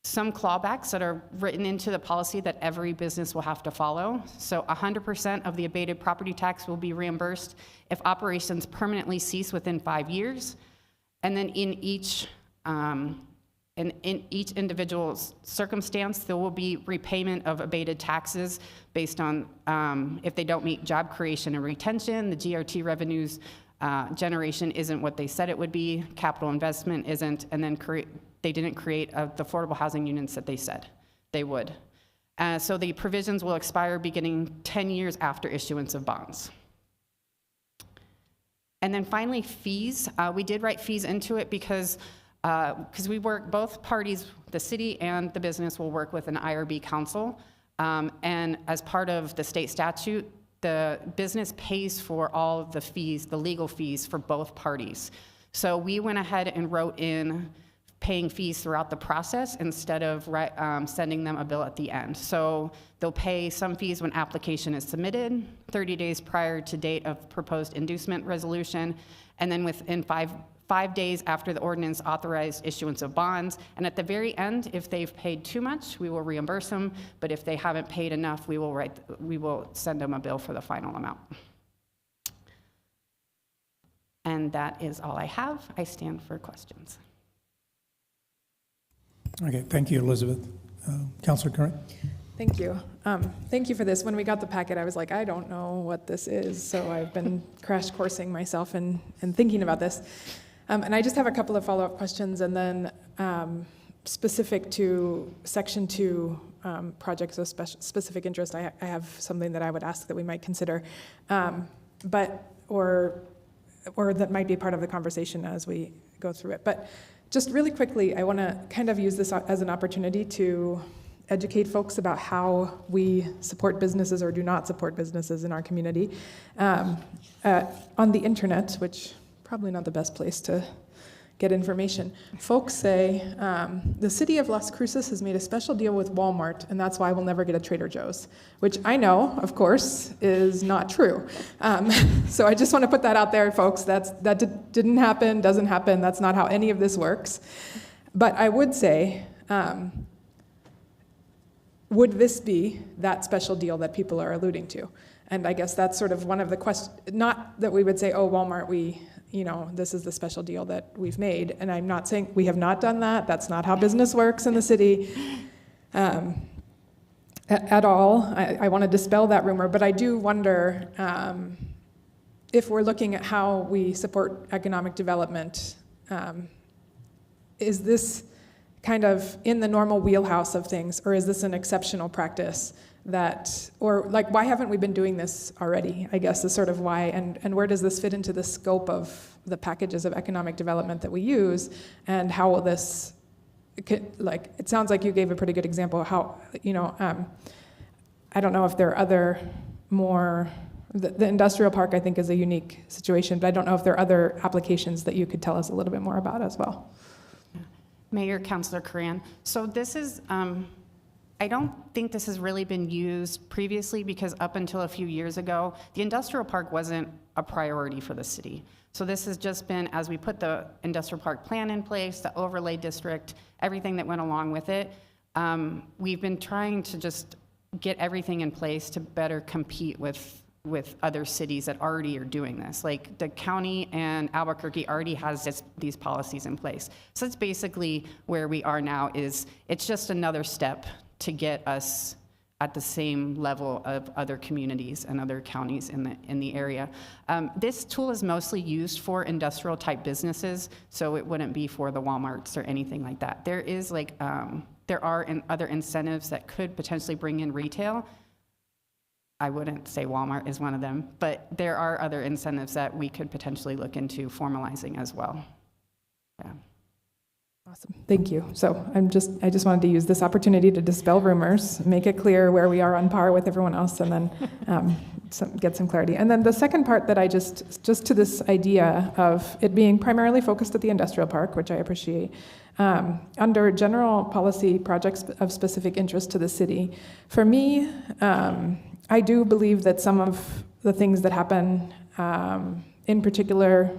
Some clawbacks that are written into the policy that every business will have to follow. So 100% of the abated property tax will be reimbursed if operations permanently cease within 5 years. And then in each individual circumstance, there will be repayment of abated taxes based on if they don't meet job creation and retention, the GRT revenues generation isn't what they said it would be, capital investment isn't, and then they didn't create the affordable housing units that they said they would. So the provisions will expire beginning 10 years after issuance of bonds. And then finally, fees. We did write fees into it because we work, both parties, the city and the business will work with an IRB council. And as part of the state statute, the business pays for all of the fees, the legal fees for both parties. So we went ahead and wrote in paying fees throughout the process instead of sending them a bill at the end. So they'll pay some fees when application is submitted, 30 days prior to date of proposed inducement resolution, and then within five days after the ordinance authorized issuance of bonds. And at the very end, if they've paid too much, we will reimburse them. But if they haven't paid enough, we will send them a bill for the final amount. And that is all I have. I stand for questions. Okay, thank you, Elizabeth. Councilor Curran? Thank you. Thank you for this. When we got the packet, I was like, I don't know what this is. So I've been crash coursing myself and thinking about this. And I just have a couple of follow-up questions, and then specific to Section 2 projects of specific interest, I have something that I would ask that we might consider, or that might be part of the conversation as we go through it. But just really quickly, I want to kind of use this as an opportunity to educate folks about how we support businesses or do not support businesses in our community. On the internet, which probably not the best place to get information, folks say the city of Las Cruces has made a special deal with Walmart, and that's why we'll never get a Trader Joe's, which I know, of course, is not true. So I just want to put that out there, folks. That didn't happen, doesn't happen. That's not how any of this works. But I would say, would this be that special deal that people are alluding to? And I guess that's sort of one of the questions, not that we would say, oh, Walmart, this is the special deal that we've made. And I'm not saying we have not done that. That's not how business works in the city at all. I want to dispel that rumor, but I do wonder if we're looking at how we support economic development, is this kind of in the normal wheelhouse of things, or is this an exceptional practice why haven't we been doing this already, I guess, is sort of why, and where does this fit into the scope of the packages of economic development that we use, and how will this, it sounds like you gave a pretty good example of how, I don't know if there are other more the industrial park, I think, is a unique situation, but I don't know if there are other applications that you could tell us a little bit more about as well. Mayor, Councilor Coran. So this is, I don't think this has really been used previously because up until a few years ago, the industrial park wasn't a priority for the city. So this has just been, as we put the industrial park plan in place, the overlay district, everything that went along with it, we've been trying to just get everything in place to better compete with other cities that already are doing this. Like the county and Albuquerque already has these policies in place. So it's basically where we are now is, it's just another step to get us at the same level of other communities and other counties in the area. This tool is mostly used for industrial type businesses, so it wouldn't be for the Walmarts or anything like that. There is like, there are other incentives that could potentially bring in retail. I wouldn't say Walmart is one of them, but there are other incentives that we could potentially look into formalizing as well. Yeah. Awesome, thank you. So I just wanted to use this opportunity to dispel rumors, make it clear where we are on par with everyone else, and then get some clarity. And then the second part that I just to this idea of it being primarily focused at the industrial park, which I appreciate, under general policy projects of specific interest to the city, for me, I do believe that some of the things that happen, in particular,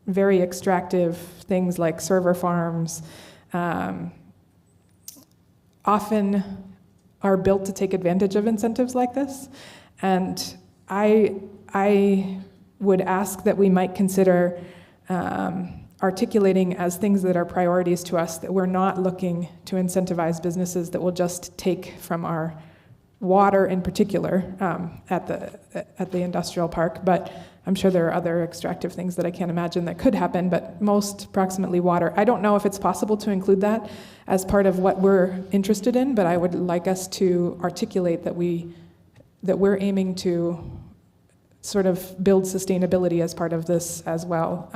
very extractive things like server farms, often are built to take advantage of incentives like this. And I would ask that we might consider articulating as things that are priorities to us, that we're not looking to incentivize businesses that will just take from our water in particular at the industrial park, but I'm sure there are other extractive things that I can't imagine that could happen, but most approximately water. I don't know if it's possible to include that as part of what we're interested in, but I would like us to articulate that we're aiming to sort of build sustainability as part of this as well.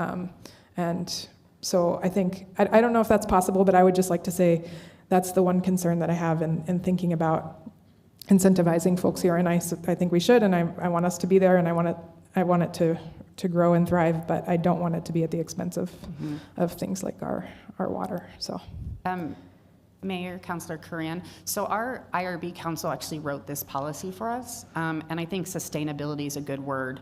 And so I think, I don't know if that's possible, but I would just like to say that's the one concern that I have in thinking about incentivizing folks here, and I think we should, and I want us to be there, and I want it to grow and thrive, but I don't want it to be at the expense of things like our water. So, Mayor, Councilor Coran, so our IRB council actually wrote this policy for us, and I think sustainability is a good word.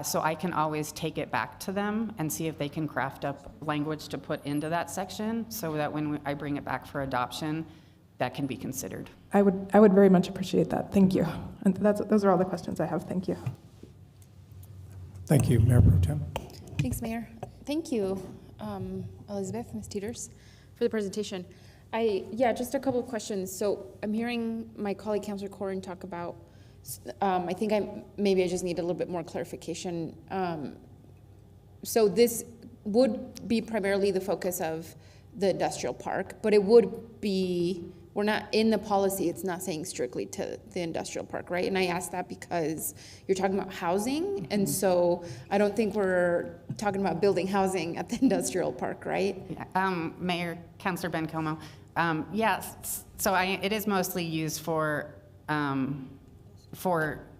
So I can always take it back to them and see if they can craft up language to put into that section, so that when I bring it back for adoption, that can be considered. I would very much appreciate that. Thank you. And those are all the questions I have. Thank you. Thank you, Mayor Pro Tem. Thanks, Mayor. Thank you, Elizabeth, Ms. Teeters, for the presentation. Just a couple of questions. So I'm hearing my colleague, Councilor Coran, talk about, I think maybe I just need a little bit more clarification. So this would be primarily the focus of the industrial park, but it would be, we're not, in the policy, it's not saying strictly to the industrial park, right? And I ask that because you're talking about housing, and so I don't think we're talking about building housing at the industrial park, right? Yeah. Mayor, Councilor Bencomo, yes, so it is mostly used for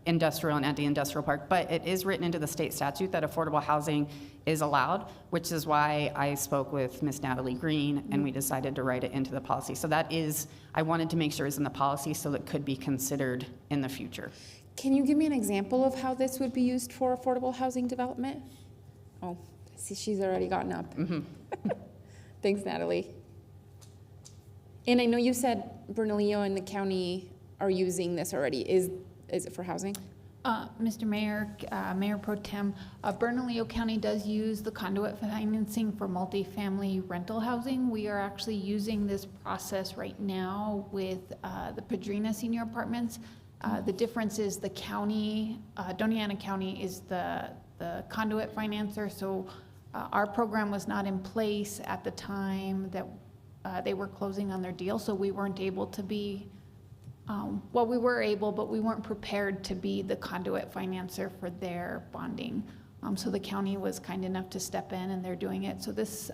industrial and anti-industrial park, but it is written into the state statute that affordable housing is allowed, which is why I spoke with Ms. Natalie Green and we decided to write it into the policy. So that is, I wanted to make sure it's in the policy so that it could be considered in the future. Can you give me an example of how this would be used for affordable housing development? Oh, see, she's already gotten up. Mm-hmm. Thanks, Natalie. And I know you said Bernalillo and the county are using this already. Is it for housing? Mr. Mayor, Mayor Pro Tem, Bernalillo County does use the conduit financing for multifamily rental housing. We are actually using this process right now with the Padrina Senior Apartments. The difference is the county, Doña Ana County is the conduit financer, so our program was not in place at the time that they were closing on their deal, so we weren't able to be well, we were able, but we weren't prepared to be the conduit financer for their bonding. So the county was kind enough to step in, and they're doing it. So this,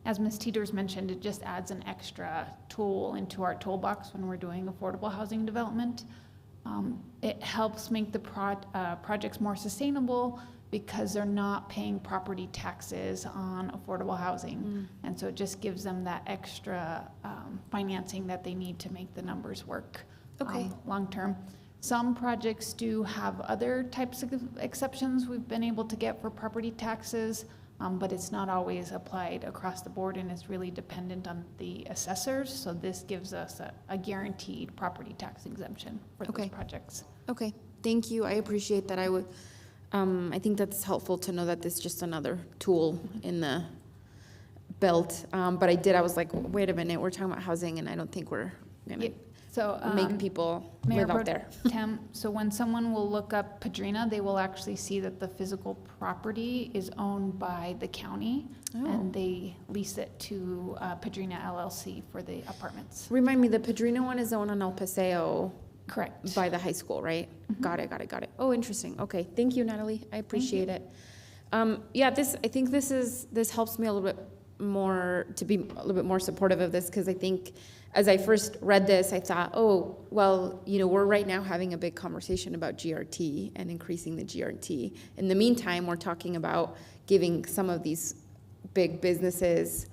as Ms. Teeters mentioned, it just adds an extra tool into our toolbox when we're doing affordable housing development. It helps make the projects more sustainable because they're not paying property taxes on affordable housing. And so it just gives them that extra financing that they need to make the numbers work long-term. Some projects do have other types of exceptions we've been able to get for property taxes, but it's not always applied across the board, and it's really dependent on the assessors. So this gives us a guaranteed property tax exemption for those projects. Okay, thank you. I appreciate that. I think that's helpful to know that this is just another tool in the belt. But I was like, wait a minute, we're talking about housing, and I don't think we're gonna make people Mayor live out Pro there. Tem, so when someone will look up Padrina, they will actually see that the physical property is owned by the county, and they lease it to Padrina LLC for the apartments. Remind me, the Padrina one is the one on El Paseo. Correct. By the high school, right? Got it. Oh, interesting. Okay, thank you, Natalie. I appreciate it. Yeah, I think this helps me a little bit more to be a little bit more supportive of this, because I think as I first read this, I thought, oh, well, we're right now having a big conversation about GRT and increasing the GRT. In the meantime, we're talking about giving some of these big businesses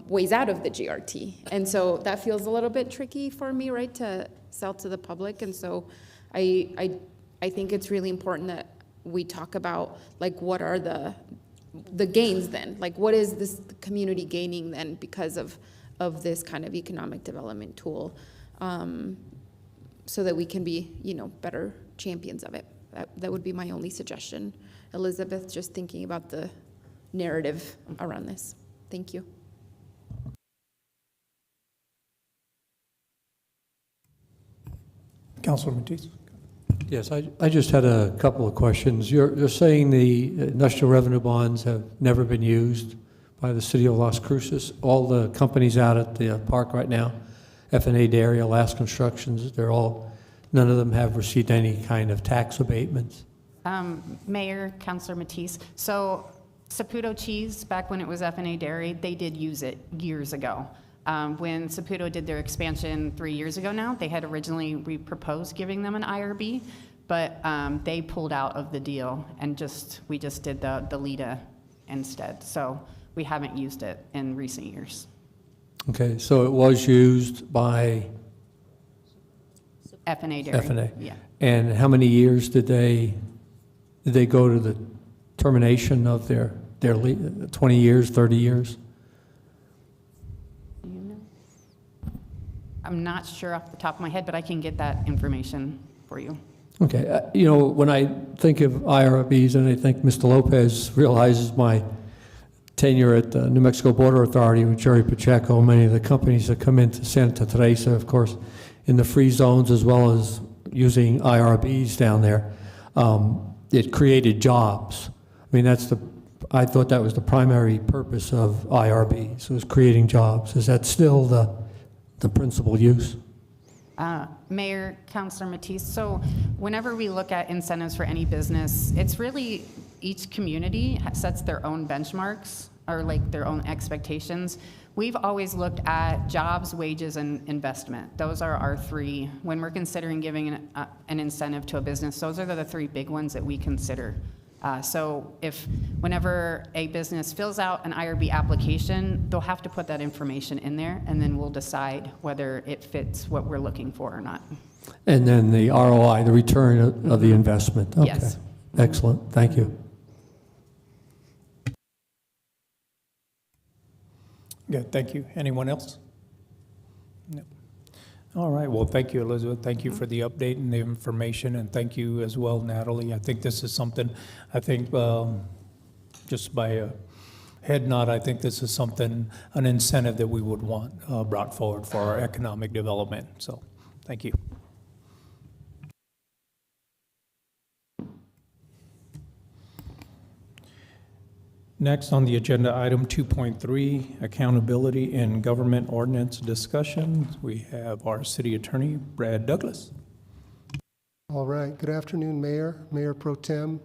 ways out of the GRT. And so that feels a little bit tricky for me, right, to sell to the public. And so I think it's really important that we talk about, like, what are the gains then? Like, what is this community gaining then because of this kind of economic development tool, so that we can be, better champions of it. That would be my only suggestion. Elizabeth, just thinking about the narrative around this. Thank you. Councilor Matisse? Yes, I just had a couple of questions. You're saying the industrial revenue bonds have never been used by the city of Las Cruces. All the companies out at the park right now, F&A Dairy, Alaska Constructions, none of them have received any kind of tax abatements. Mayor, Councilor Matisse, so Saputo Cheese, back when it was F&A Dairy, they did use it years ago. When Saputo did their expansion 3 years ago now, they had we proposed giving them an IRB, but they pulled out of the deal, and we just did the LIDA instead. So we haven't used it in recent years. Okay, so it was used by F&A Dairy. F&A. Yeah. And how many years did they go to the termination of their 20 years, 30 years? Do you know? I'm not sure off the top of my head, but I can get that information for you. Okay, when I think of IRBs, and I think Mr. Lopez realizes my tenure at the New Mexico Border Authority with Jerry Pacheco, many of the companies that come into Santa Teresa, of course, in the free zones, as well as using IRBs down there, it created jobs. I mean, I thought that was the primary purpose of IRBs, was creating jobs. Is that still the principal use? Mayor, Councilor Matisse, so whenever we look at incentives for any business, it's really each community sets their own benchmarks or like their own expectations. We've always looked at jobs, wages, and investment. Those are our three. When we're considering giving an incentive to a business, those are the three big ones that we consider. So whenever a business fills out an IRB application, they'll have to put that information in there, and then we'll decide whether it fits what we're looking for or not. And then the ROI, the return of the investment. Okay. Yes. Excellent. Thank you. Good, thank you. Anyone else? No. All right, well, thank you, Elizabeth. Thank you for the update and the information, and thank you as well, Natalie. I think this is something, just by a head nod, I think this is something, an incentive that we would want brought forward for our economic development. So, thank you. Next on the agenda, item 2.3, accountability in government ordinance discussion. We have our city attorney, Brad Douglas. All right. Good afternoon, Mayor, Mayor Pro Tem,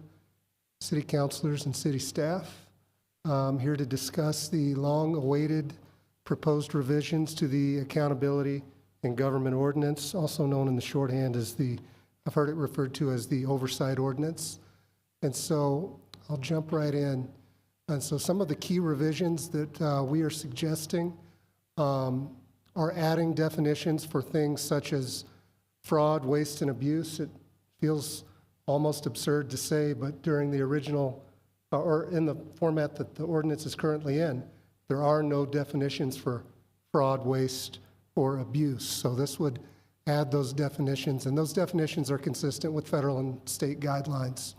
city councilors, and city staff. I'm here to discuss the long-awaited proposed revisions to the accountability in government ordinance, also known in the shorthand as the I've heard it referred to as the oversight ordinance. And so I'll jump right in. And so some of the key revisions that we are suggesting are adding definitions for things such as fraud, waste, and abuse. It feels almost absurd to say, but during the original, or in the format that the ordinance is currently in, there are no definitions for fraud, waste, or abuse. So this would add those definitions, and those definitions are consistent with federal and state guidelines.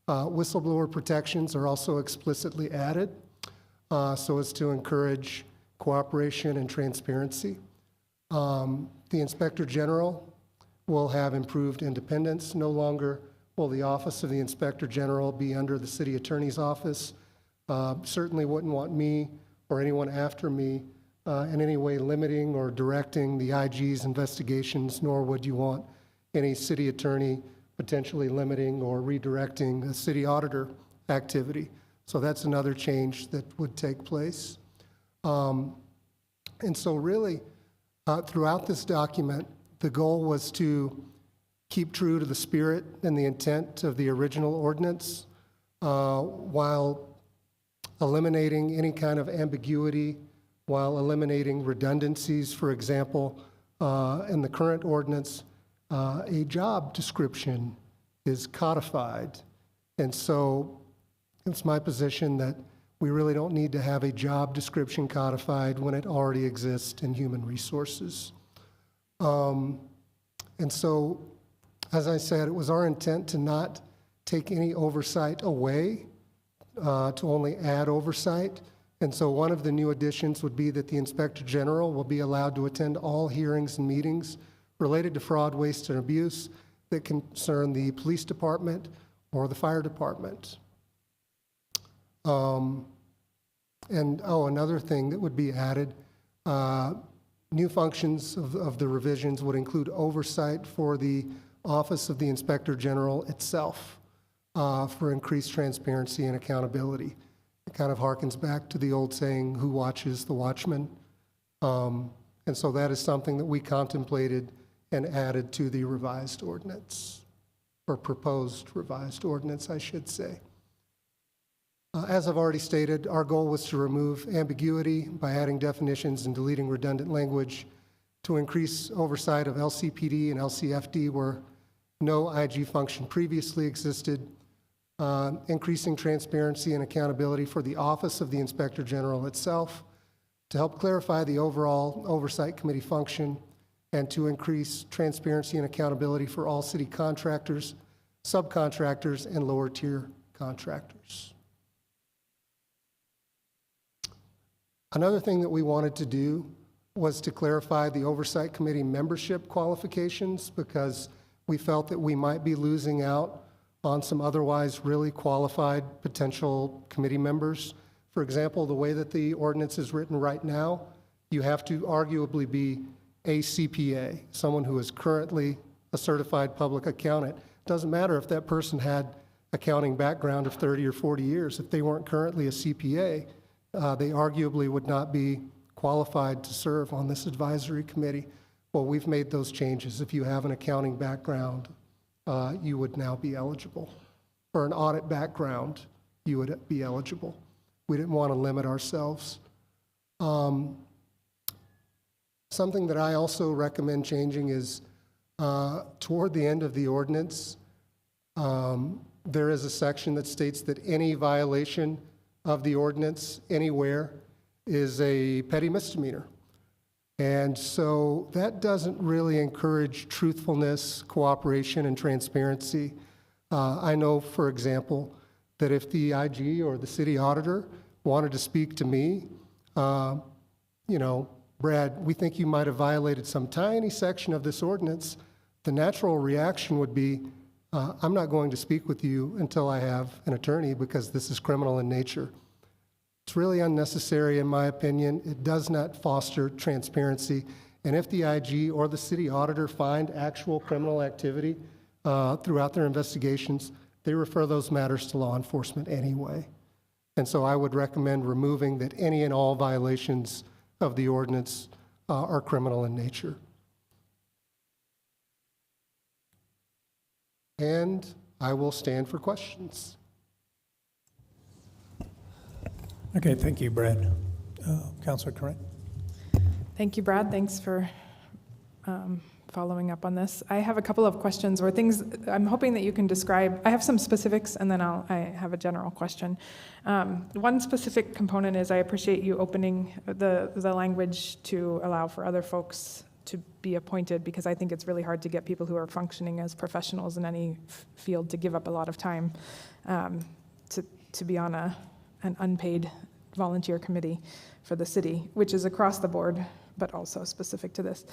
Whistleblower protections are also explicitly added so as to encourage cooperation and transparency. The Inspector General will have improved independence. No longer will the Office of the Inspector General be under the City Attorney's Office. Certainly wouldn't want me or anyone after me in any way limiting or directing the IG's investigations, nor would you want any city attorney potentially limiting or redirecting a city auditor activity. So that's another change that would take place. And so really, throughout this document, the goal was to keep true to the spirit and the intent of the original ordinance while eliminating any kind of ambiguity, while eliminating redundancies. For example, in the current ordinance, a job description is codified. And so it's my position that we really don't need to have a job description codified when it already exists in human resources. And so, as I said, it was our intent to not take any oversight away, to only add oversight. And so one of the new additions would be that the Inspector General will be allowed to attend all hearings and meetings related to fraud, waste, and abuse that concern the police department or the fire department. Another thing that would be added, new functions of the revisions would include oversight for the Office of the Inspector General itself for increased transparency and accountability. It kind of harkens back to the old saying, who watches the watchman? And so that is something that we contemplated and added to the revised ordinance, or proposed revised ordinance, I should say. As I've already stated, our goal was to remove ambiguity by adding definitions and deleting redundant language, to increase oversight of LCPD and LCFD where no IG function previously existed, increasing transparency and accountability for the Office of the Inspector General itself, to help clarify the overall Oversight Committee function, and to increase transparency and accountability for all city contractors, subcontractors, and lower tier contractors. Another thing that we wanted to do was to clarify the Oversight Committee membership qualifications, because we felt that we might be losing out on some otherwise really qualified potential committee members. For example, the way that the ordinance is written right now, you have to arguably be a CPA, someone who is currently a certified public accountant. Doesn't matter if that person had accounting background of 30 or 40 years. If they weren't currently a CPA, they arguably would not be qualified to serve on this advisory committee. Well, we've made those changes. If you have an accounting background, you would now be eligible. Or an audit background, you would be eligible. We didn't want to limit ourselves. Something that I also recommend changing is toward the end of the ordinance, there is a section that states that any violation of the ordinance anywhere is a petty misdemeanor. And so that doesn't really encourage truthfulness, cooperation, and transparency. I know, for example, that if the IG or the city auditor wanted to speak to me, Brad, we think you might have violated some tiny section of this ordinance, the natural reaction would be, I'm not going to speak with you until I have an attorney because this is criminal in nature. It's really unnecessary, in my opinion. It does not foster transparency. And if the IG or the city auditor find actual criminal activity throughout their investigations, they refer those matters to law enforcement anyway. And so I would recommend removing that any and all violations of the ordinance are criminal in nature. and I will stand for questions. Okay, thank you, Brad. Counselor Corinne? Thank you, Brad. Thanks for following up on this. I have a couple of questions or things I'm hoping that you can describe. I have some specifics, and then I have a general question. One specific component is I appreciate you opening the language to allow for other folks to be appointed, because I think it's really hard to get people who are functioning as professionals in any field to give up a lot of time to be on an unpaid volunteer committee for the city, which is across the board, but also specific to this.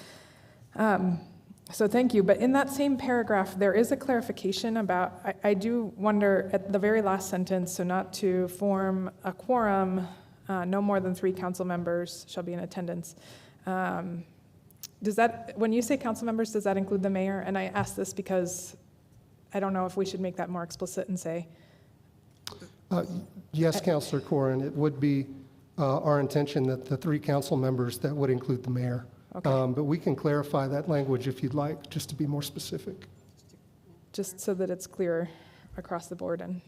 So thank you. But in that same paragraph, there is a clarification about, I do wonder at the very last sentence, so not to form a quorum, no more than 3 council members shall be in attendance. Does that, when you say council members, does that include the mayor? And I ask this because I don't know if we should make that more explicit and say. Yes, Councilor Corin, it would be our intention that the 3 council members, that would include the mayor. Okay. But we can clarify that language if you'd like, just to be more specific. Just so that it's clear across the board. And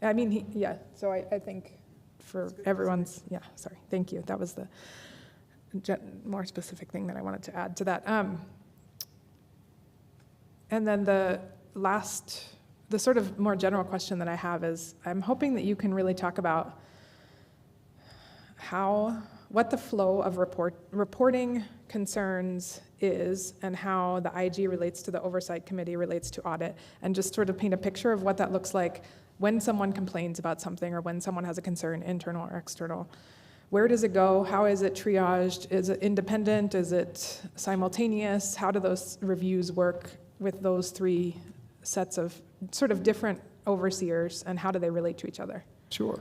I mean, yeah, so I think for everyone's, yeah, sorry, thank you. That was the more specific thing that I wanted to add to that. And then the sort of more general question that I have is, I'm hoping that you can really talk about what the flow of reporting concerns is, and how the IG relates to the Oversight Committee, relates to audit, and just sort of paint a picture of what that looks like when someone complains about something or when someone has a concern, internal or external. Where does it go? How is it triaged? Is it independent? Is it simultaneous? How do those reviews work with those 3 sets of sort of different overseers, and how do they relate to each other? Sure.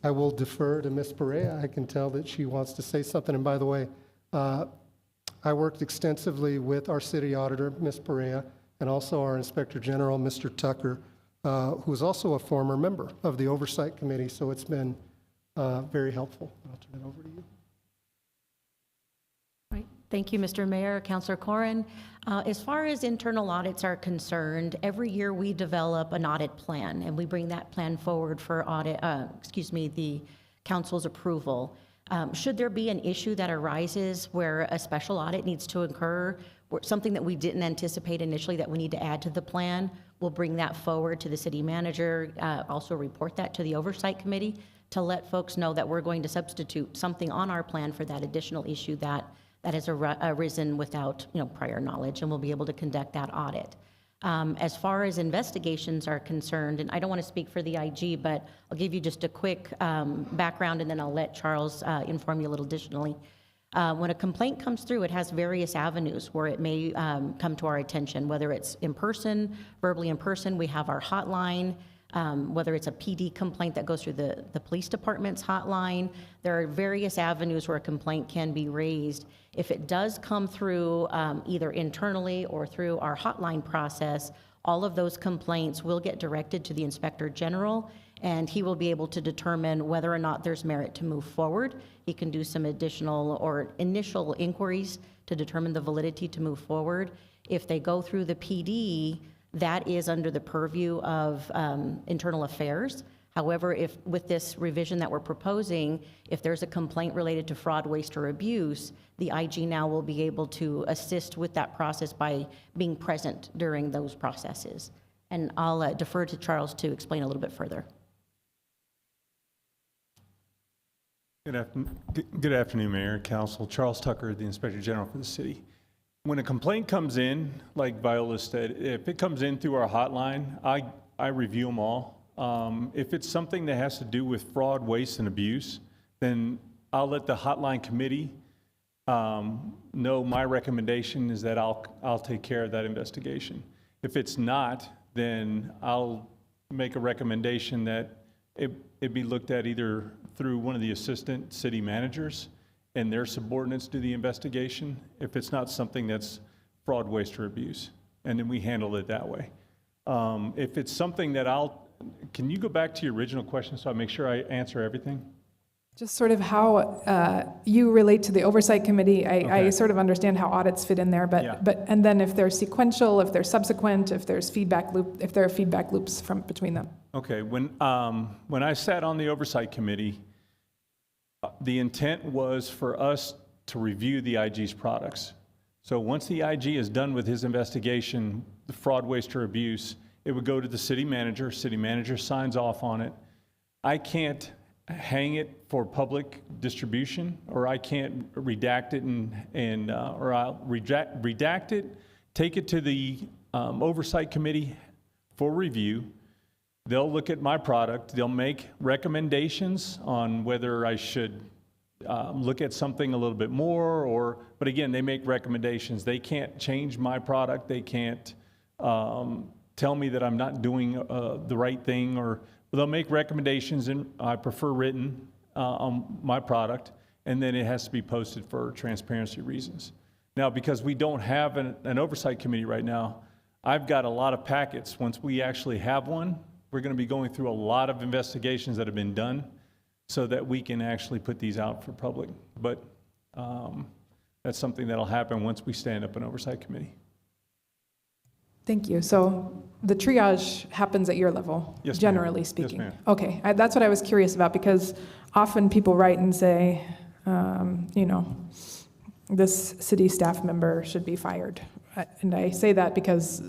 I will defer to Ms. Perea. I can tell that she wants to say something. And by the way, I worked extensively with our city auditor, Ms. Perea, and also our Inspector General, Mr. Tucker, who is also a former member of the Oversight Committee. So it's been very helpful. I'll turn it over to you. Right. Thank you, Mr. Mayor, Councilor Corin. As far as internal audits are concerned, every year we develop an audit plan, and we bring that plan forward for the council's approval. Should there be an issue that arises where a special audit needs to occur, or something that we didn't anticipate initially that we need to add to the plan, we'll bring that forward to the city manager, also report that to the Oversight Committee to let folks know that we're going to substitute something on our plan for that additional issue that has arisen without prior knowledge, and we'll be able to conduct that audit. As far as investigations are concerned, and I don't want to speak for the IG, but I'll give you just a quick background, and then I'll let Charles inform you a little additionally. When a complaint comes through, it has various avenues where it may come to our attention, whether it's in person, verbally in person. We have our hotline. Whether it's a PD complaint that goes through the police department's hotline. There are various avenues where a complaint can be raised. If it does come through either internally or through our hotline process, all of those complaints will get directed to the Inspector General, and he will be able to determine whether or not there's merit to move forward. He can do some additional or initial inquiries to determine the validity to move forward. If they go through the PD, that is under the purview of internal affairs. However, if with this revision that we're proposing, if there's a complaint related to fraud, waste, or abuse, the IG now will be able to assist with that process by being present during those processes. And I'll defer to Charles to explain a little bit further. Good afternoon, Mayor, Council. Charles Tucker, the Inspector General for the city. When a complaint comes in, like Viola said, if it comes in through our hotline, I review them all. If it's something that has to do with fraud, waste, and abuse, then I'll let the hotline committee know my recommendation is that I'll take care of that investigation. If it's not, then I'll make a recommendation that it be looked at either through one of the assistant city managers and their subordinates do the investigation, if it's not something that's fraud, waste, or abuse. And then we handle it that way. If it's something that can you go back to your original question so I make sure I answer everything? Just sort of how you relate to the oversight committee. I Okay. sort of understand how audits fit in there, Yeah. and then if they're sequential, if they're subsequent, if there are feedback loops from between them. Okay, when I sat on the oversight committee, the intent was for us to review the IG's products. So once the IG is done with his investigation, the fraud, waste, or abuse, it would go to the city manager signs off on it. I can't hang it for public distribution, or I can't redact it or I'll redact it, take it to the oversight committee for review. They'll look at my product. They'll make recommendations on whether I should look at something a little bit more, but again, they make recommendations. They can't change my product. They can't tell me that I'm not doing the right thing, or they'll make recommendations, and I prefer written on my product, and then it has to be posted for transparency reasons. Now, because we don't have an oversight committee right now, I've got a lot of packets. Once we actually have one, we're going to be going through a lot of investigations that have been done so that we can actually put these out for public. But that's something that'll happen once we stand up an oversight committee. Thank you. So the triage happens at your level, Yes, ma'am. generally Yes, speaking? ma'am. Okay, that's what I was curious about, because often people write and say, this city staff member should be fired. And I say that because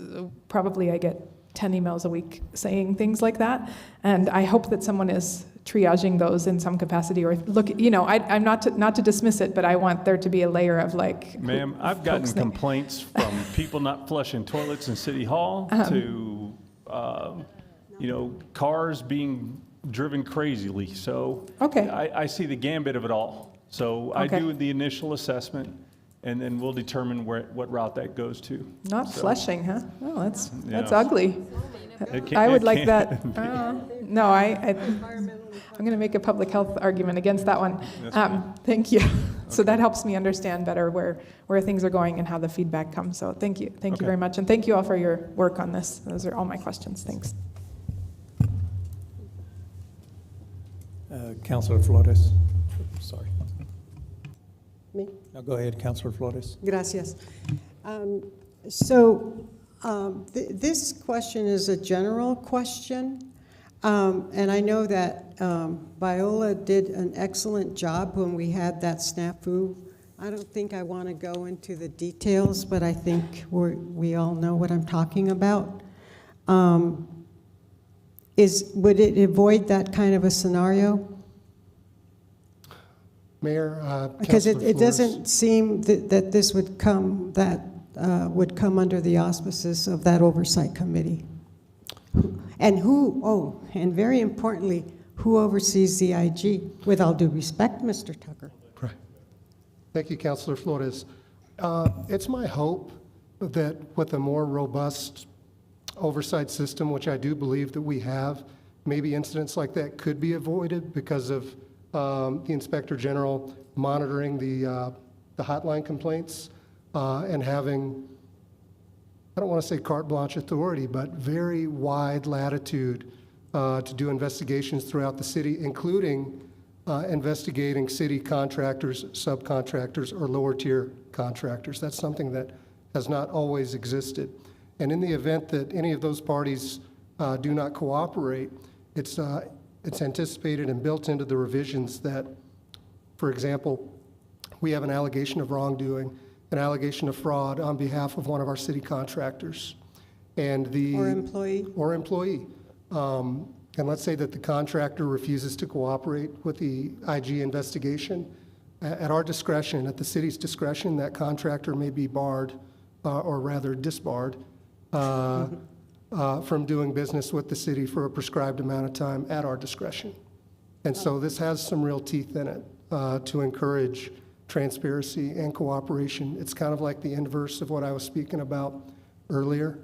probably I get 10 emails a week saying things like that. And I hope that someone is triaging those in some capacity, or look, I'm not to dismiss it, but I want there to be a layer of like. Ma'am, I've gotten folks that- complaints from people not flushing toilets in City Hall to, cars being driven crazily. So Okay. I see the gambit of it all. So I Okay. do the initial assessment, and then we'll determine what route that goes to. Not So, flushing, huh? Oh, that's Yeah. ugly. I would like that. No, I'm going to make a public health argument against that one. Thank you. So that helps me understand better where things are going and how the feedback comes. So thank you. Thank you very much. And thank you all for your work on this. Those are all my questions. Thanks. Councilor Flores. Sorry. Me? No, go ahead, Councilor Flores. Gracias. This question is a general question, and I know that Viola did an excellent job when we had that snafu. I don't think I want to go into the details, but I think we all know what I'm talking about. Would it avoid that kind of a scenario? Mayor, Because Councilor it Flores. doesn't seem that this would come, would come under the auspices of that oversight committee. And and very importantly, who oversees the IG? With all due respect, Mr. Tucker. Right. Thank you, Councilor Flores. It's my hope that with a more robust oversight system, which I do believe that we have, maybe incidents like that could be avoided because of the Inspector General monitoring the hotline complaints and having, I don't want to say carte blanche authority, but very wide latitude to do investigations throughout the city, including investigating city contractors, subcontractors, or lower tier contractors. That's something that has not always existed. And in the event that any of those parties do not cooperate, it's anticipated and built into the revisions that, for example, we have an allegation of wrongdoing, an allegation of fraud on behalf of one of our city contractors. And Or employee. Or employee. And let's say that the contractor refuses to cooperate with the IG investigation. At our discretion, at the city's discretion, that contractor may be barred, or rather disbarred, from doing business with the city for a prescribed amount of time at our discretion. And so this has some real teeth in it to encourage transparency and cooperation. It's kind of like the inverse of what I was speaking about earlier.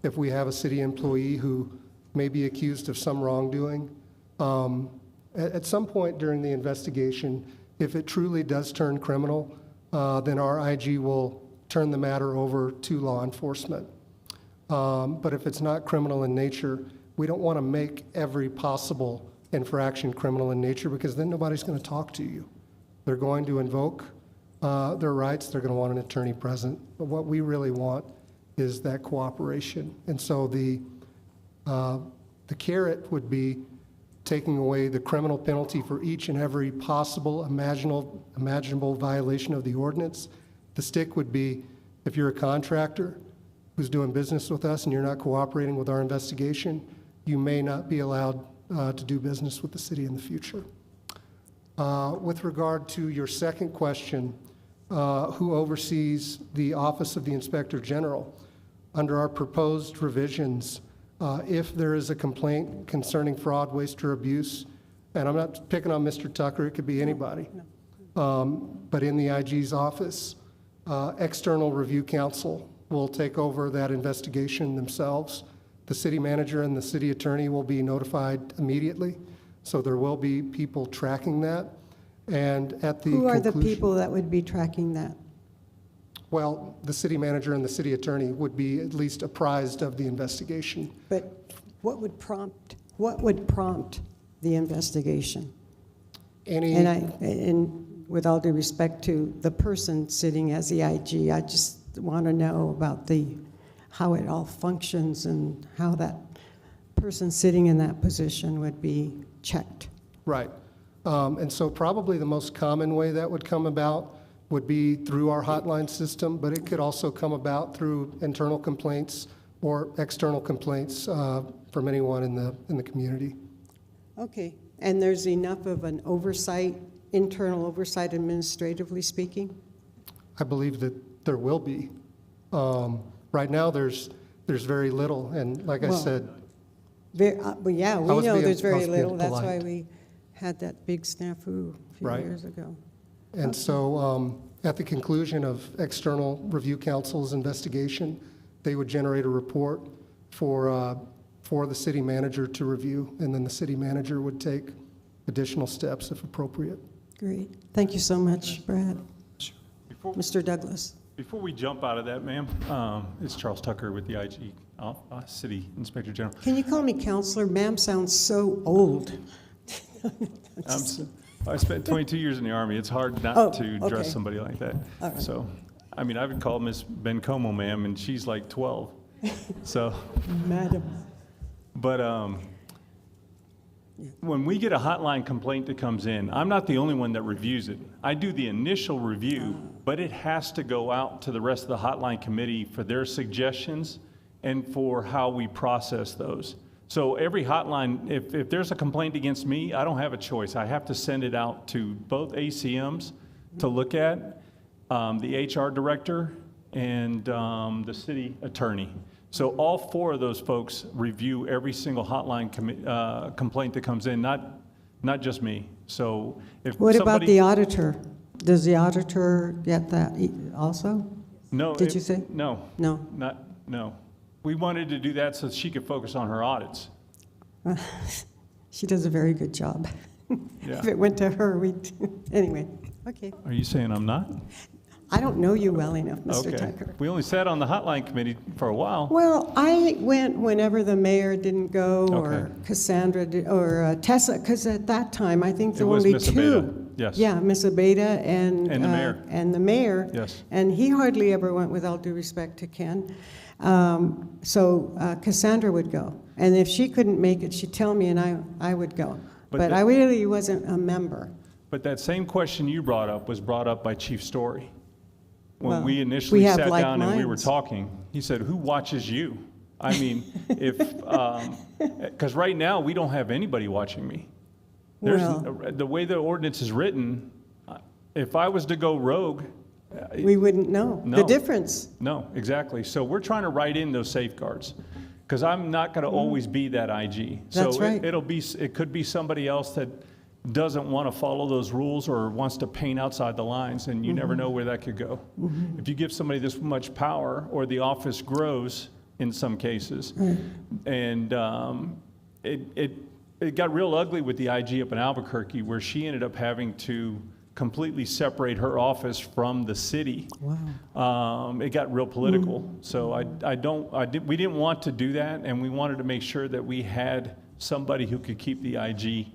If we have a city employee who may be accused of some wrongdoing, at some point during the investigation, if it truly does turn criminal, then our IG will turn the matter over to law enforcement. But if it's not criminal in nature, we don't want to make every possible infraction criminal in nature, because then nobody's going to talk to you. They're going to invoke their rights. They're going to want an attorney present. But what we really want is that cooperation. And so the carrot would be taking away the criminal penalty for each and every possible imaginable violation of the ordinance. The stick would be, if you're a contractor who's doing business with us and you're not cooperating with our investigation, you may not be allowed to do business with the city in the future. With regard to your second question, who oversees the Office of the Inspector General? Under our proposed revisions, if there is a complaint concerning fraud, waste, or abuse, and I'm not picking on Mr. Tucker, it could be anybody, but in the IG's office, external review counsel will take over that investigation themselves. The city manager and the city attorney will be notified immediately, so there will be people tracking that. And at the Who are the conclusion- people that would be tracking that? Well, the city manager and the city attorney would be at least apprised of the investigation. But what would prompt the investigation? And with all due respect to the person sitting as the IG, I just want to know about how it all functions and how that person sitting in that position would be checked. Right. And so probably the most common way that would come about would be through our hotline system, but it could also come about through internal complaints or external complaints from anyone in the community. Okay. And there's enough of an oversight, internal oversight administratively speaking? I believe that there will be. Right now, there's very little, and like I said, Well, yeah, we was know being- there's I very was being little. That's why polite. we had that big snafu a few Right. years ago. And so at the conclusion of external review counsel's investigation, they would generate a report for the city manager to review, and then the city manager would take additional steps if appropriate. Great. Thank you so much, Brad. Mr. Douglas. Before we jump out of that, ma'am, it's Charles Tucker with the IG City Inspector General. Can you call me counselor? Ma'am sounds so old. I spent 22 years in the Army. It's hard not Oh, to okay. dress somebody like that. All right. So, I mean, I would call Miss Bencomo, ma'am, and she's like 12. So, Madam. but when we get a hotline complaint that comes in, I'm not the only one that reviews it. I do the initial review, but it has to go out to the rest of the hotline committee for their suggestions and for how we process those. So every hotline, if there's a complaint against me, I don't have a choice. I have to send it out to both ACMs to look at, the HR director, and the city attorney. So all four of those folks review every single hotline complaint that comes in, not just me. So if What about somebody- the auditor? Does the auditor get that also? No. Did you say? No. No. No. We wanted to do that so she could focus on her audits. She does a very good job. Yeah. If it went to her, we'd, anyway, okay. Are you saying I'm not? I don't know you well enough, Mr. Okay. Tucker. We only sat on the hotline committee for a while. Well, I went whenever the mayor didn't go, or Okay. Cassandra, or Tessa, because at that time, I think there It were was only Miss two. Abeda, yes. Yeah, Miss Abeda and. And the mayor. And the mayor. Yes. And he hardly ever went, with all due respect to Ken. So Cassandra would go. And if she couldn't make it, she'd tell me, and I would go. But But the- I really wasn't a member. But that same question you brought up was brought up by Chief Story. When Well, we initially we have sat like down and we were minds. talking, he said, "Who watches you?" I mean, because right now, we don't have anybody watching me. The way the ordinance is written, if I was to go rogue, We wouldn't know the No. difference. no, exactly. So we're trying to write in those safeguards, because I'm not going to always be that IG. That's right. So it could be somebody else that doesn't want to follow those rules or wants to paint outside the lines, and you never know where that could go. If you give somebody this much power, or the office grows in some cases, and it got real ugly with the IG up in Albuquerque, where she ended up having to completely separate her office from the city. Wow. It got real political. So we didn't want to do that, and we wanted to make sure that we had somebody who could keep the IG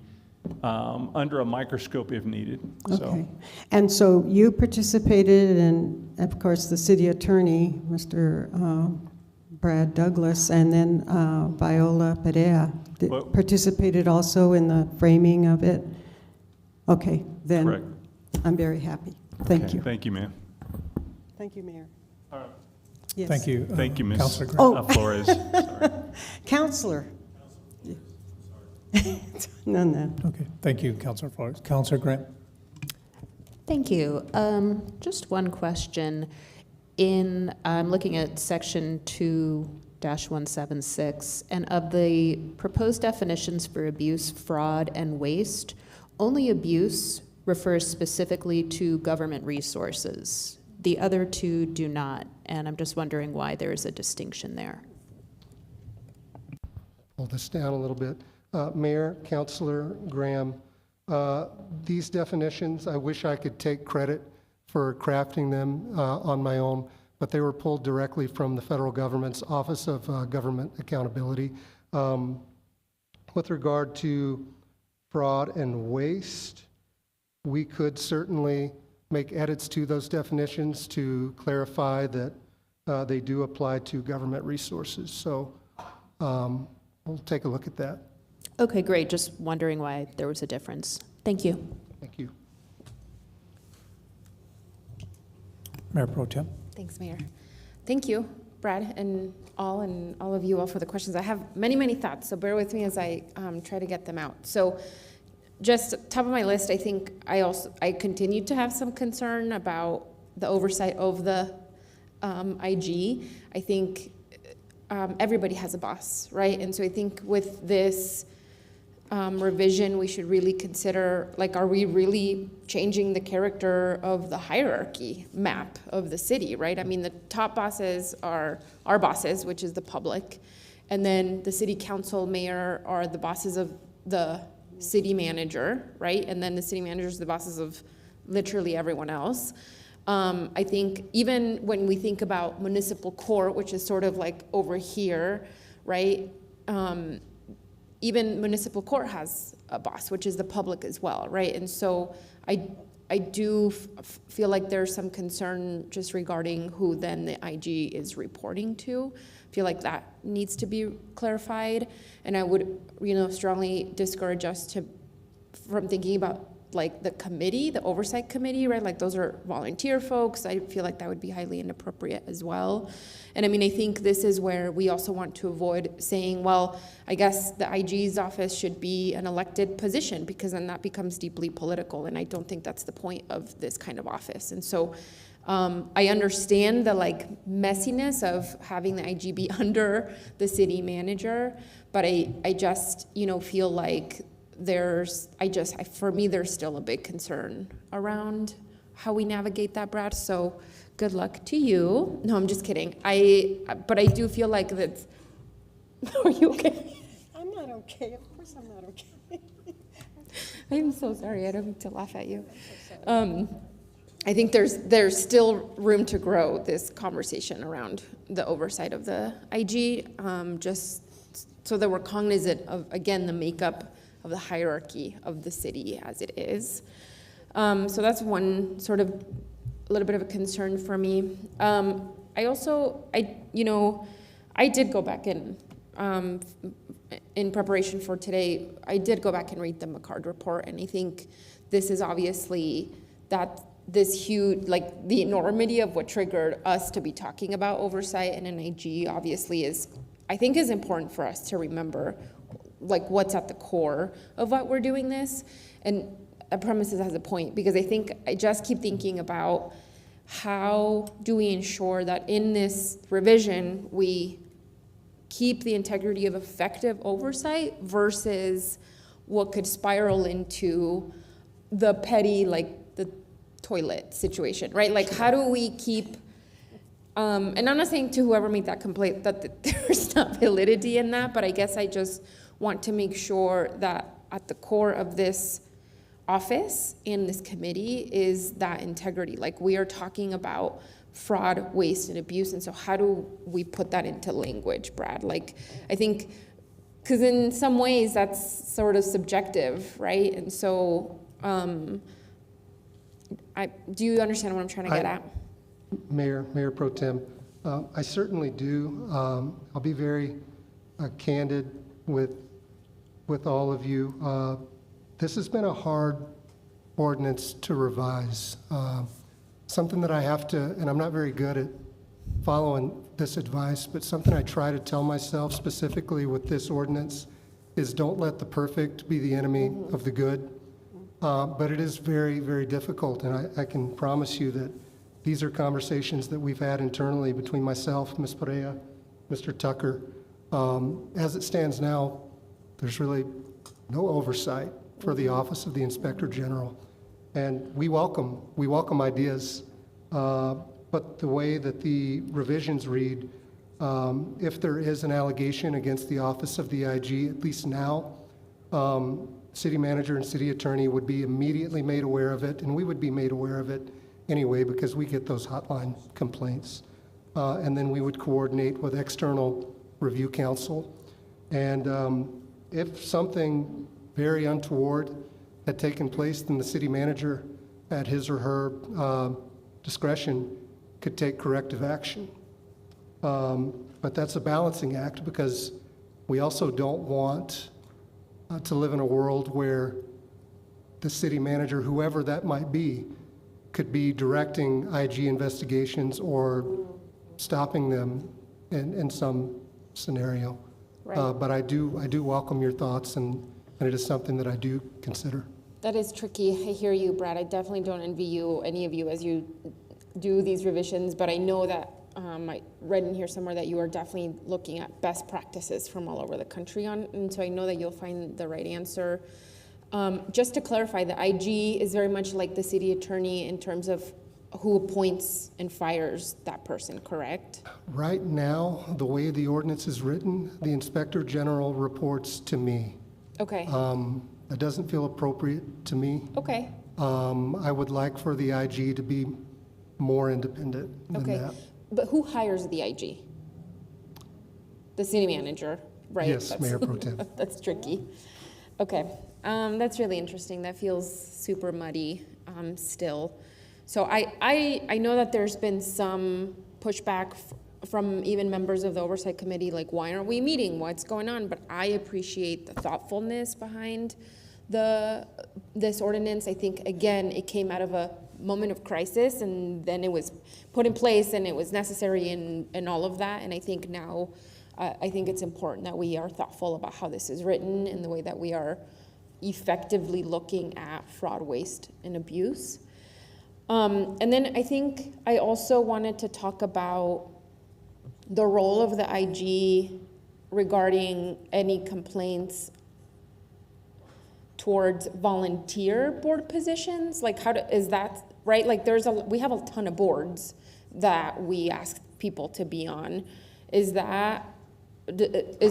under a microscope if needed. So, Okay. And so you participated, and of course, the city attorney, Mr. Brad Douglas, and then Viola Perea Well- participated also in the framing of it? Okay, then Correct. I'm very happy. Thank okay, you. Thank you, ma'am. Thank you, Mayor. Yes. Thank you. Thank you, Ms. Councilor Grant. Oh. Flores. Sorry. Counselor. No. Okay, thank you, Councilor Flores. Councilor Grant? Thank you. Just one question. I'm looking at section 2-176, and of the proposed definitions for abuse, fraud, and waste, only abuse refers specifically to government resources. The other two do not, and I'm just wondering why there is a distinction there. Pull this down a little bit. Mayor, Councilor Graham, these definitions, I wish I could take credit for crafting them on my own, but they were pulled directly from the federal government's Office of Government Accountability. With regard to fraud and waste, we could certainly make edits to those definitions to clarify that they do apply to government resources. So we'll take a look at that. Okay, great. Just wondering why there was a difference. Thank you. Thank you. Mayor Pro Tem? Thanks, Mayor. Thank you, Brad, and all of you all for the questions. I have many, many thoughts, so bear with me as I try to get them out. So just top of my list, I think I continue to have some concern about the oversight of the IG. I think everybody has a boss, right? And so I think with this revision, we should really consider, like, are we really changing the character of the hierarchy map of the city, right? I mean, the top bosses are our bosses, which is the public, and then the city council, mayor are the bosses of the city manager, right? And then the city manager is the bosses of literally everyone else. I think even when we think about municipal court, which is sort of like over here, right? Even municipal court has a boss, which is the public as well, right? And so I do feel like there's some concern just regarding who then the IG is reporting to. I feel like that needs to be clarified, and I would, strongly discourage us from thinking about like the committee, the oversight committee, right? Like those are volunteer folks. I feel like that would be highly inappropriate as well. And I mean, I think this is where we also want to avoid saying, well, I guess the IG's office should be an elected position, because then that becomes deeply political. And I don't think that's the point of this kind of office. And so I understand the like messiness of having the IG be under the city manager, but I just, feel like for me, there's still a big concern around how we navigate that, Brad. So good luck to you. No, I'm just kidding. But I do feel like that. Are you okay? I'm not okay. Of course I'm not okay. I'm so sorry. I don't mean to laugh at you. I think there's still room to grow this conversation around the oversight of the IG, just so that we're cognizant of, again, the makeup of the hierarchy of the city as it is. So that's one sort of a little bit of a concern for me. I did go back in preparation for today, I did go back and read the McCard report, and I think this is obviously this huge, like the enormity of what triggered us to be talking about oversight and an IG obviously is important for us to remember, like what's at the core of what we're doing this. And Premises has a point, because I just keep thinking about how do we ensure that in this revision we keep the integrity of effective oversight versus what could spiral into the petty, like the toilet situation, right? Like how do we keep, and I'm not saying to whoever made that complaint that there's not validity in that, but I guess I just want to make sure that at the core of this office and this committee is that integrity. Like we are talking about fraud, waste, and abuse, and so how do we put that into language, Brad? Like I think because in some ways that's sort of subjective, right? And so, do you understand what I'm trying to get at? Mayor Pro Tem, I certainly do. I'll be very candid with all of you. This has been a hard ordinance to revise. Something that I have to, and I'm not very good at following this advice, but something I try to tell myself specifically with this ordinance is don't let the perfect be the enemy of the good. But it is very, very difficult, and I can promise you that these are conversations that we've had internally between myself, Ms. Perea, Mr. Tucker. As it stands now, there's really no oversight for the Office of the Inspector General. And we welcome ideas, but the way that the revisions read, if there is an allegation against the Office of the IG, at least now, city manager and city attorney would be immediately made aware of it, and we would be made aware of it anyway because we get those hotline complaints. And then we would coordinate with external review counsel. And if something very untoward had taken place, then the city manager, at his or her discretion, could take corrective action. But that's a balancing act because we also don't want to live in a world where the city manager, whoever that might be, could be directing IG investigations or stopping them in some scenario. Right. But I do welcome your thoughts, and it is something that I do consider. That is tricky. I hear you, Brad. I definitely don't envy you, any of you, as you do these revisions, but I know that I read in here somewhere that you are definitely looking at best practices from all over the country and so I know that you'll find the right answer. Just to clarify, the IG is very much like the city attorney in terms of who appoints and fires that person, correct? Right now, the way the ordinance is written, the Inspector General reports to me. Okay. That doesn't feel appropriate to me. Okay. I would like for the IG to be more independent than Okay. that. But who hires the IG? The city manager, right? Yes, Mayor Pro Tem. That's tricky. Okay. That's really interesting. That feels super muddy still. So I know that there's been some pushback from even members of the Oversight Committee, like, why aren't we meeting? What's going on? But I appreciate the thoughtfulness behind this ordinance. I think, again, it came out of a moment of crisis, and then it was put in place, and it was necessary and all of that. And I think now, I think it's important that we are thoughtful about how this is written and the way that we are effectively looking at fraud, waste, and abuse. And then I think I also wanted to talk about the role of the IG regarding any complaints towards volunteer board positions. Like, is that right? Like, we have a ton of boards that we ask people to be on. Is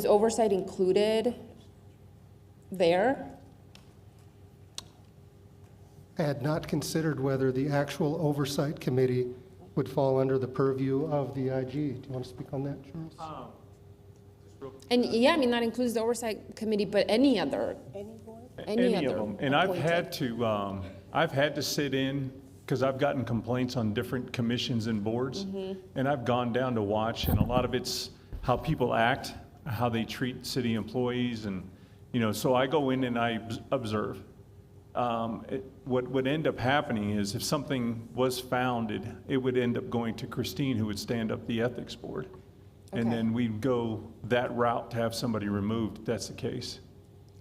oversight included there? I had not considered whether the actual Oversight Committee would fall under the purview of the IG. Do you want to speak on that, Charles? And yeah, I mean, that includes the Oversight Committee, but any other? Any of other them. And I've had to sit in, because I've gotten complaints on different commissions and boards, and I've gone down to watch, and a lot of it's how people act, how they treat city employees, and, so I go in and I observe. What would end up happening is if something was founded, it would end up going to Christine, who would stand up the ethics board. And Okay. then we'd go that route to have somebody removed, if that's the case.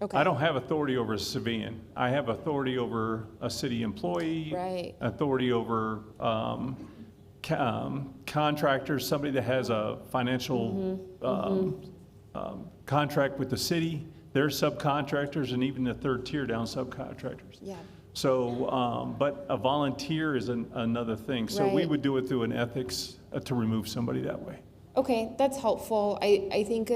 Okay. I don't have authority over a civilian. I have authority over a city employee. Right. Authority over contractors, somebody that has a financial contract with the city, their subcontractors, and even the third tier down subcontractors. Yeah. So, but a volunteer is another thing. So we Right. would do it through an ethics to remove somebody that way. Okay, that's helpful. I think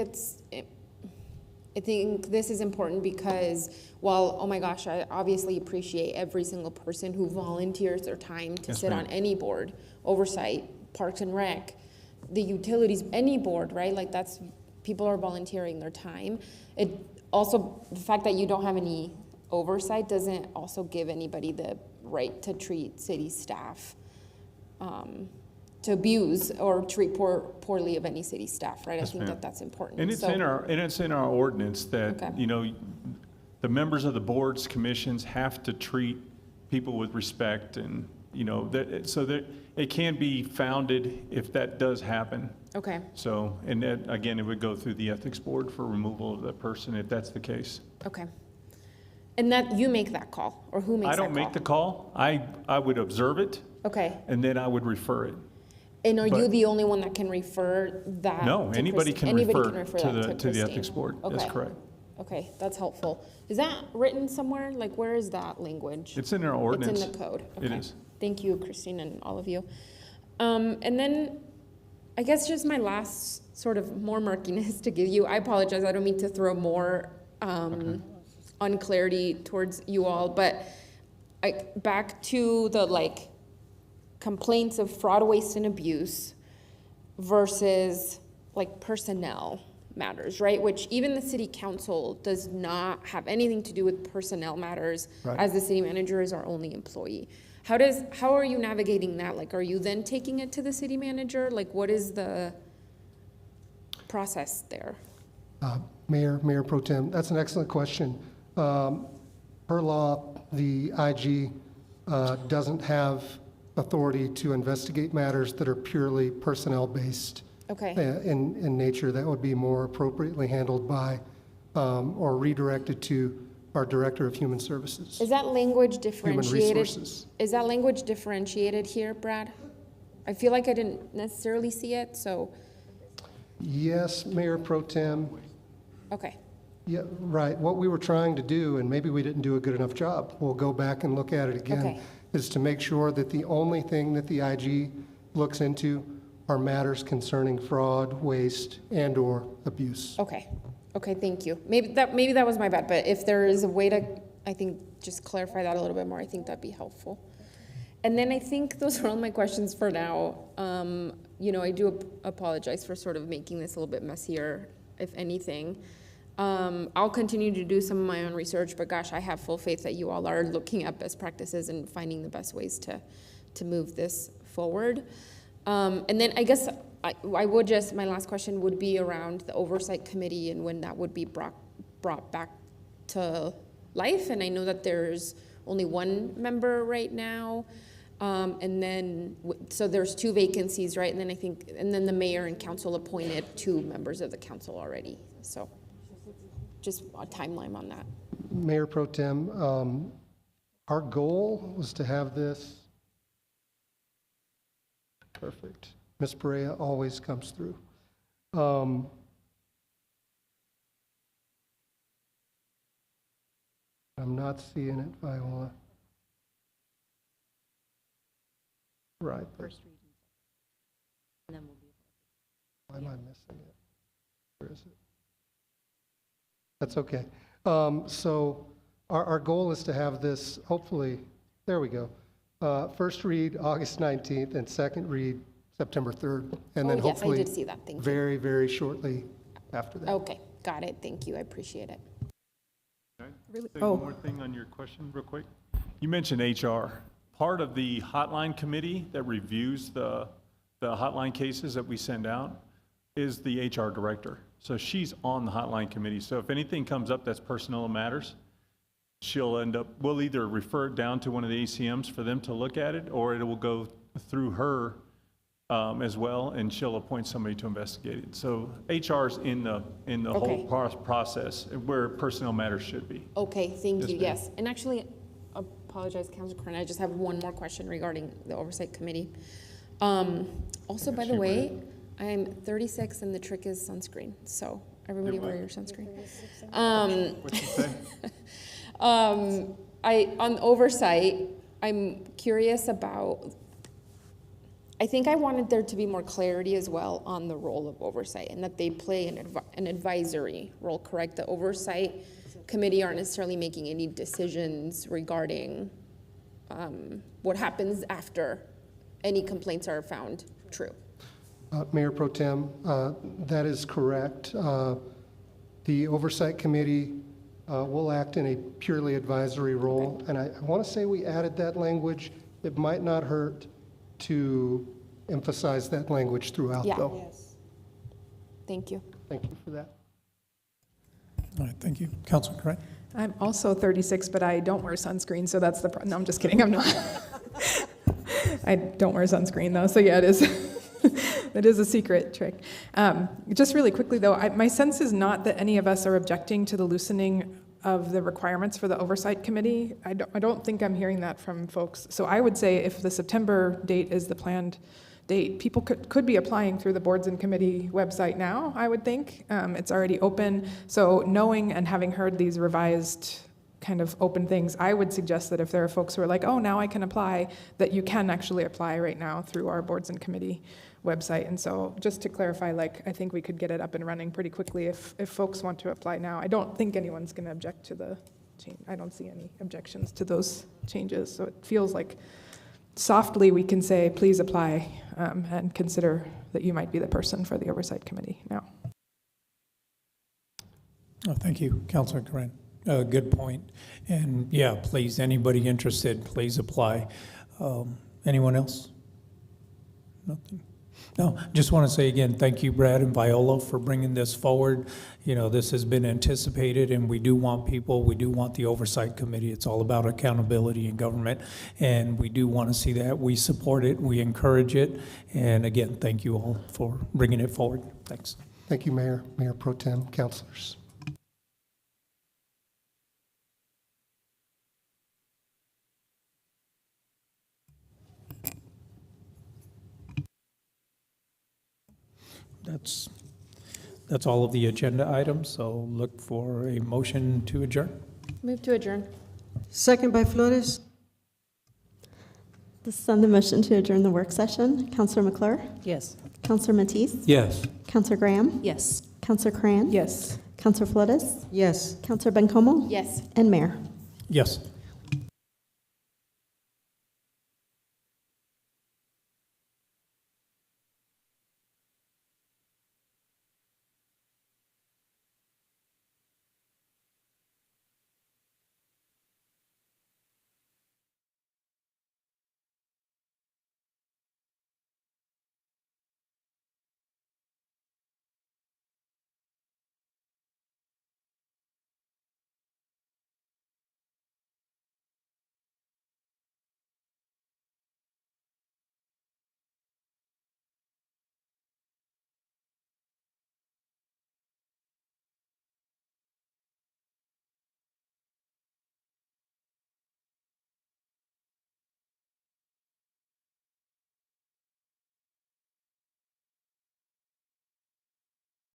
this is important because while, oh my gosh, I obviously appreciate every single person who volunteers their time to Yes, sit ma'am. on any board, oversight, Parks and Rec, the utilities, any board, right? Like, that's people are volunteering their time. It also, the fact that you don't have any oversight doesn't also give anybody the right to treat city staff, to abuse or treat poorly of any city staff, right? I think that that's important. And it's in our ordinance that, Okay. you know, the members of the boards, commissions have to treat people with respect, and, you know, that, so that it can be founded if that does happen. Okay, So, and that, again, it would go through the ethics board for removal of that person if that's the case. okay. And that, you make that call, or who makes I that call? don't make the call. I would observe it, Okay, and then I would refer it. and are you But- the only one that can refer that? No, to anybody Christi- can refer that to the Christine? ethics board. That's Okay. correct. Okay, that's helpful. Is that written somewhere? Like, where is that language? It's in our ordinance. It's in the code. It Okay. is. Thank you, Christine, and all of you. And then, I guess just my last sort of more murkiness to give you. I apologize. I don't mean to throw more unclarity towards you all, but back to the like complaints of fraud, waste, and abuse versus like personnel matters, right? Which even the city council does not have anything to do with personnel matters, Right. as the city manager is our only employee. How are you navigating that? Like, are you then taking it to the city manager? Like, what is the process there? Mayor Pro Tem, that's an excellent question. Per law, the IG doesn't have authority to investigate matters that are purely personnel-based Okay, in nature. That would be more appropriately handled by, or redirected to our Director of Human Services. is that language Human differentiated? Resources. Is that language differentiated here, Brad? I feel like I didn't necessarily see it, so, Yes, Mayor Pro Tem. okay, Yeah, right. What we were trying to do, and maybe we didn't do a good enough job, we'll go back and look at it again, Okay. is to make sure that the only thing that the IG looks into are matters concerning fraud, waste, and/or abuse. okay, okay, thank you. Maybe that was my bad, but if there is a way to, I think, just clarify that a little bit more, I think that'd be helpful. And then I think those are all my questions for now. You know, I do apologize for sort of making this a little bit messier, if anything. I'll continue to do some of my own research, but gosh, I have full faith that you all are looking at best practices and finding the best ways to move this forward. And then I guess I would just, my last question would be around the oversight committee and when that would be brought back to life. And I know that there's only one member right now. And then, so there's 2 vacancies, right? And then I think, and then the mayor and council appointed 2 members of the council already. So just a timeline on that. Mayor Pro Tem, our goal was to have this. Perfect. Ms. Perea always comes through. I'm not seeing it, Viola. Right. but Why am I missing it? Where is it? That's okay. So our goal is to have this, hopefully, there we go. First read August 19th and second read September 3rd. And then Oh, yes, I hopefully did see that. Thank you. very, very shortly after that. Okay, got it. Thank you. I appreciate it. Say one more thing on your question real quick. You mentioned HR. Part of the hotline committee that reviews the hotline cases that we send out is the HR director. So she's on the hotline committee. So if anything comes up that's personnel matters, we'll either refer it down to one of the ACMs for them to look at it, or it will go through her as well, and she'll appoint somebody to investigate it. So HR's in the Okay. whole process where personnel matters should be. Okay, thank Yes, you, ma'am. yes. And actually, apologize, Councilor Corrin, I just have one more question regarding the Oversight Committee. Also, by the way, I'm 36 and the trick is sunscreen, so everybody wear your sunscreen. What'd you say? On oversight, I'm curious about, I think I wanted there to be more clarity as well on the role of oversight and that they play an advisory role, correct? The oversight committee aren't necessarily making any decisions regarding what happens after any complaints are found true. Mayor Pro Tem, that is correct. The Oversight Committee will act in a purely advisory role, and I want to say we added that language. It might not hurt to emphasize that language throughout, Yeah. though. Yes. Thank you. Thank you for that. All right, thank you. Councilor Craig? I'm also 36, but I don't wear sunscreen, so that's the, no, I'm just kidding, I'm not. I don't wear sunscreen though, so yeah, it is, it is a secret trick. Just really quickly though, my sense is not that any of us are objecting to the loosening of the requirements for the Oversight Committee. I don't think I'm hearing that from folks. So I would say if the September date is the planned date, people could be applying through the boards and committee website now, I would think. It's already open. So knowing and having heard these revised kind of open things, I would suggest that if there are folks who are like, oh, now I can apply, that you can actually apply right now through our boards and committee website. And so just to clarify, like, I think we could get it up and running pretty quickly if folks want to apply now. I don't think anyone's going to object to the change. I don't see any objections to those changes. So it feels like softly we can say, please apply and consider that you might be the person for the Oversight Committee now. Oh, thank you, Councilor Corinne. Good point. And yeah, please, anybody interested, please apply. Anyone else? Nothing? No, just want to say again, thank you, Brad and Viola, for bringing this forward. You know, this has been anticipated, and we do want people, we do want the Oversight Committee. It's all about accountability in government, and we do want to see that. We support it, we encourage it, and again, thank you all for bringing it forward. Thanks. Thank you, Mayor, Mayor Pro Tem, councilors. That's all of the agenda items, so look for a motion to adjourn. Move to adjourn. Second by Flores. This is on the motion to adjourn the work session. Councilor McClure? Yes. Councilor Matisse? Yes. Councilor Graham? Yes. Councilor Cran? Yes. Councilor Flores? Yes. Councilor Bencomo? Yes. And Mayor? Yes.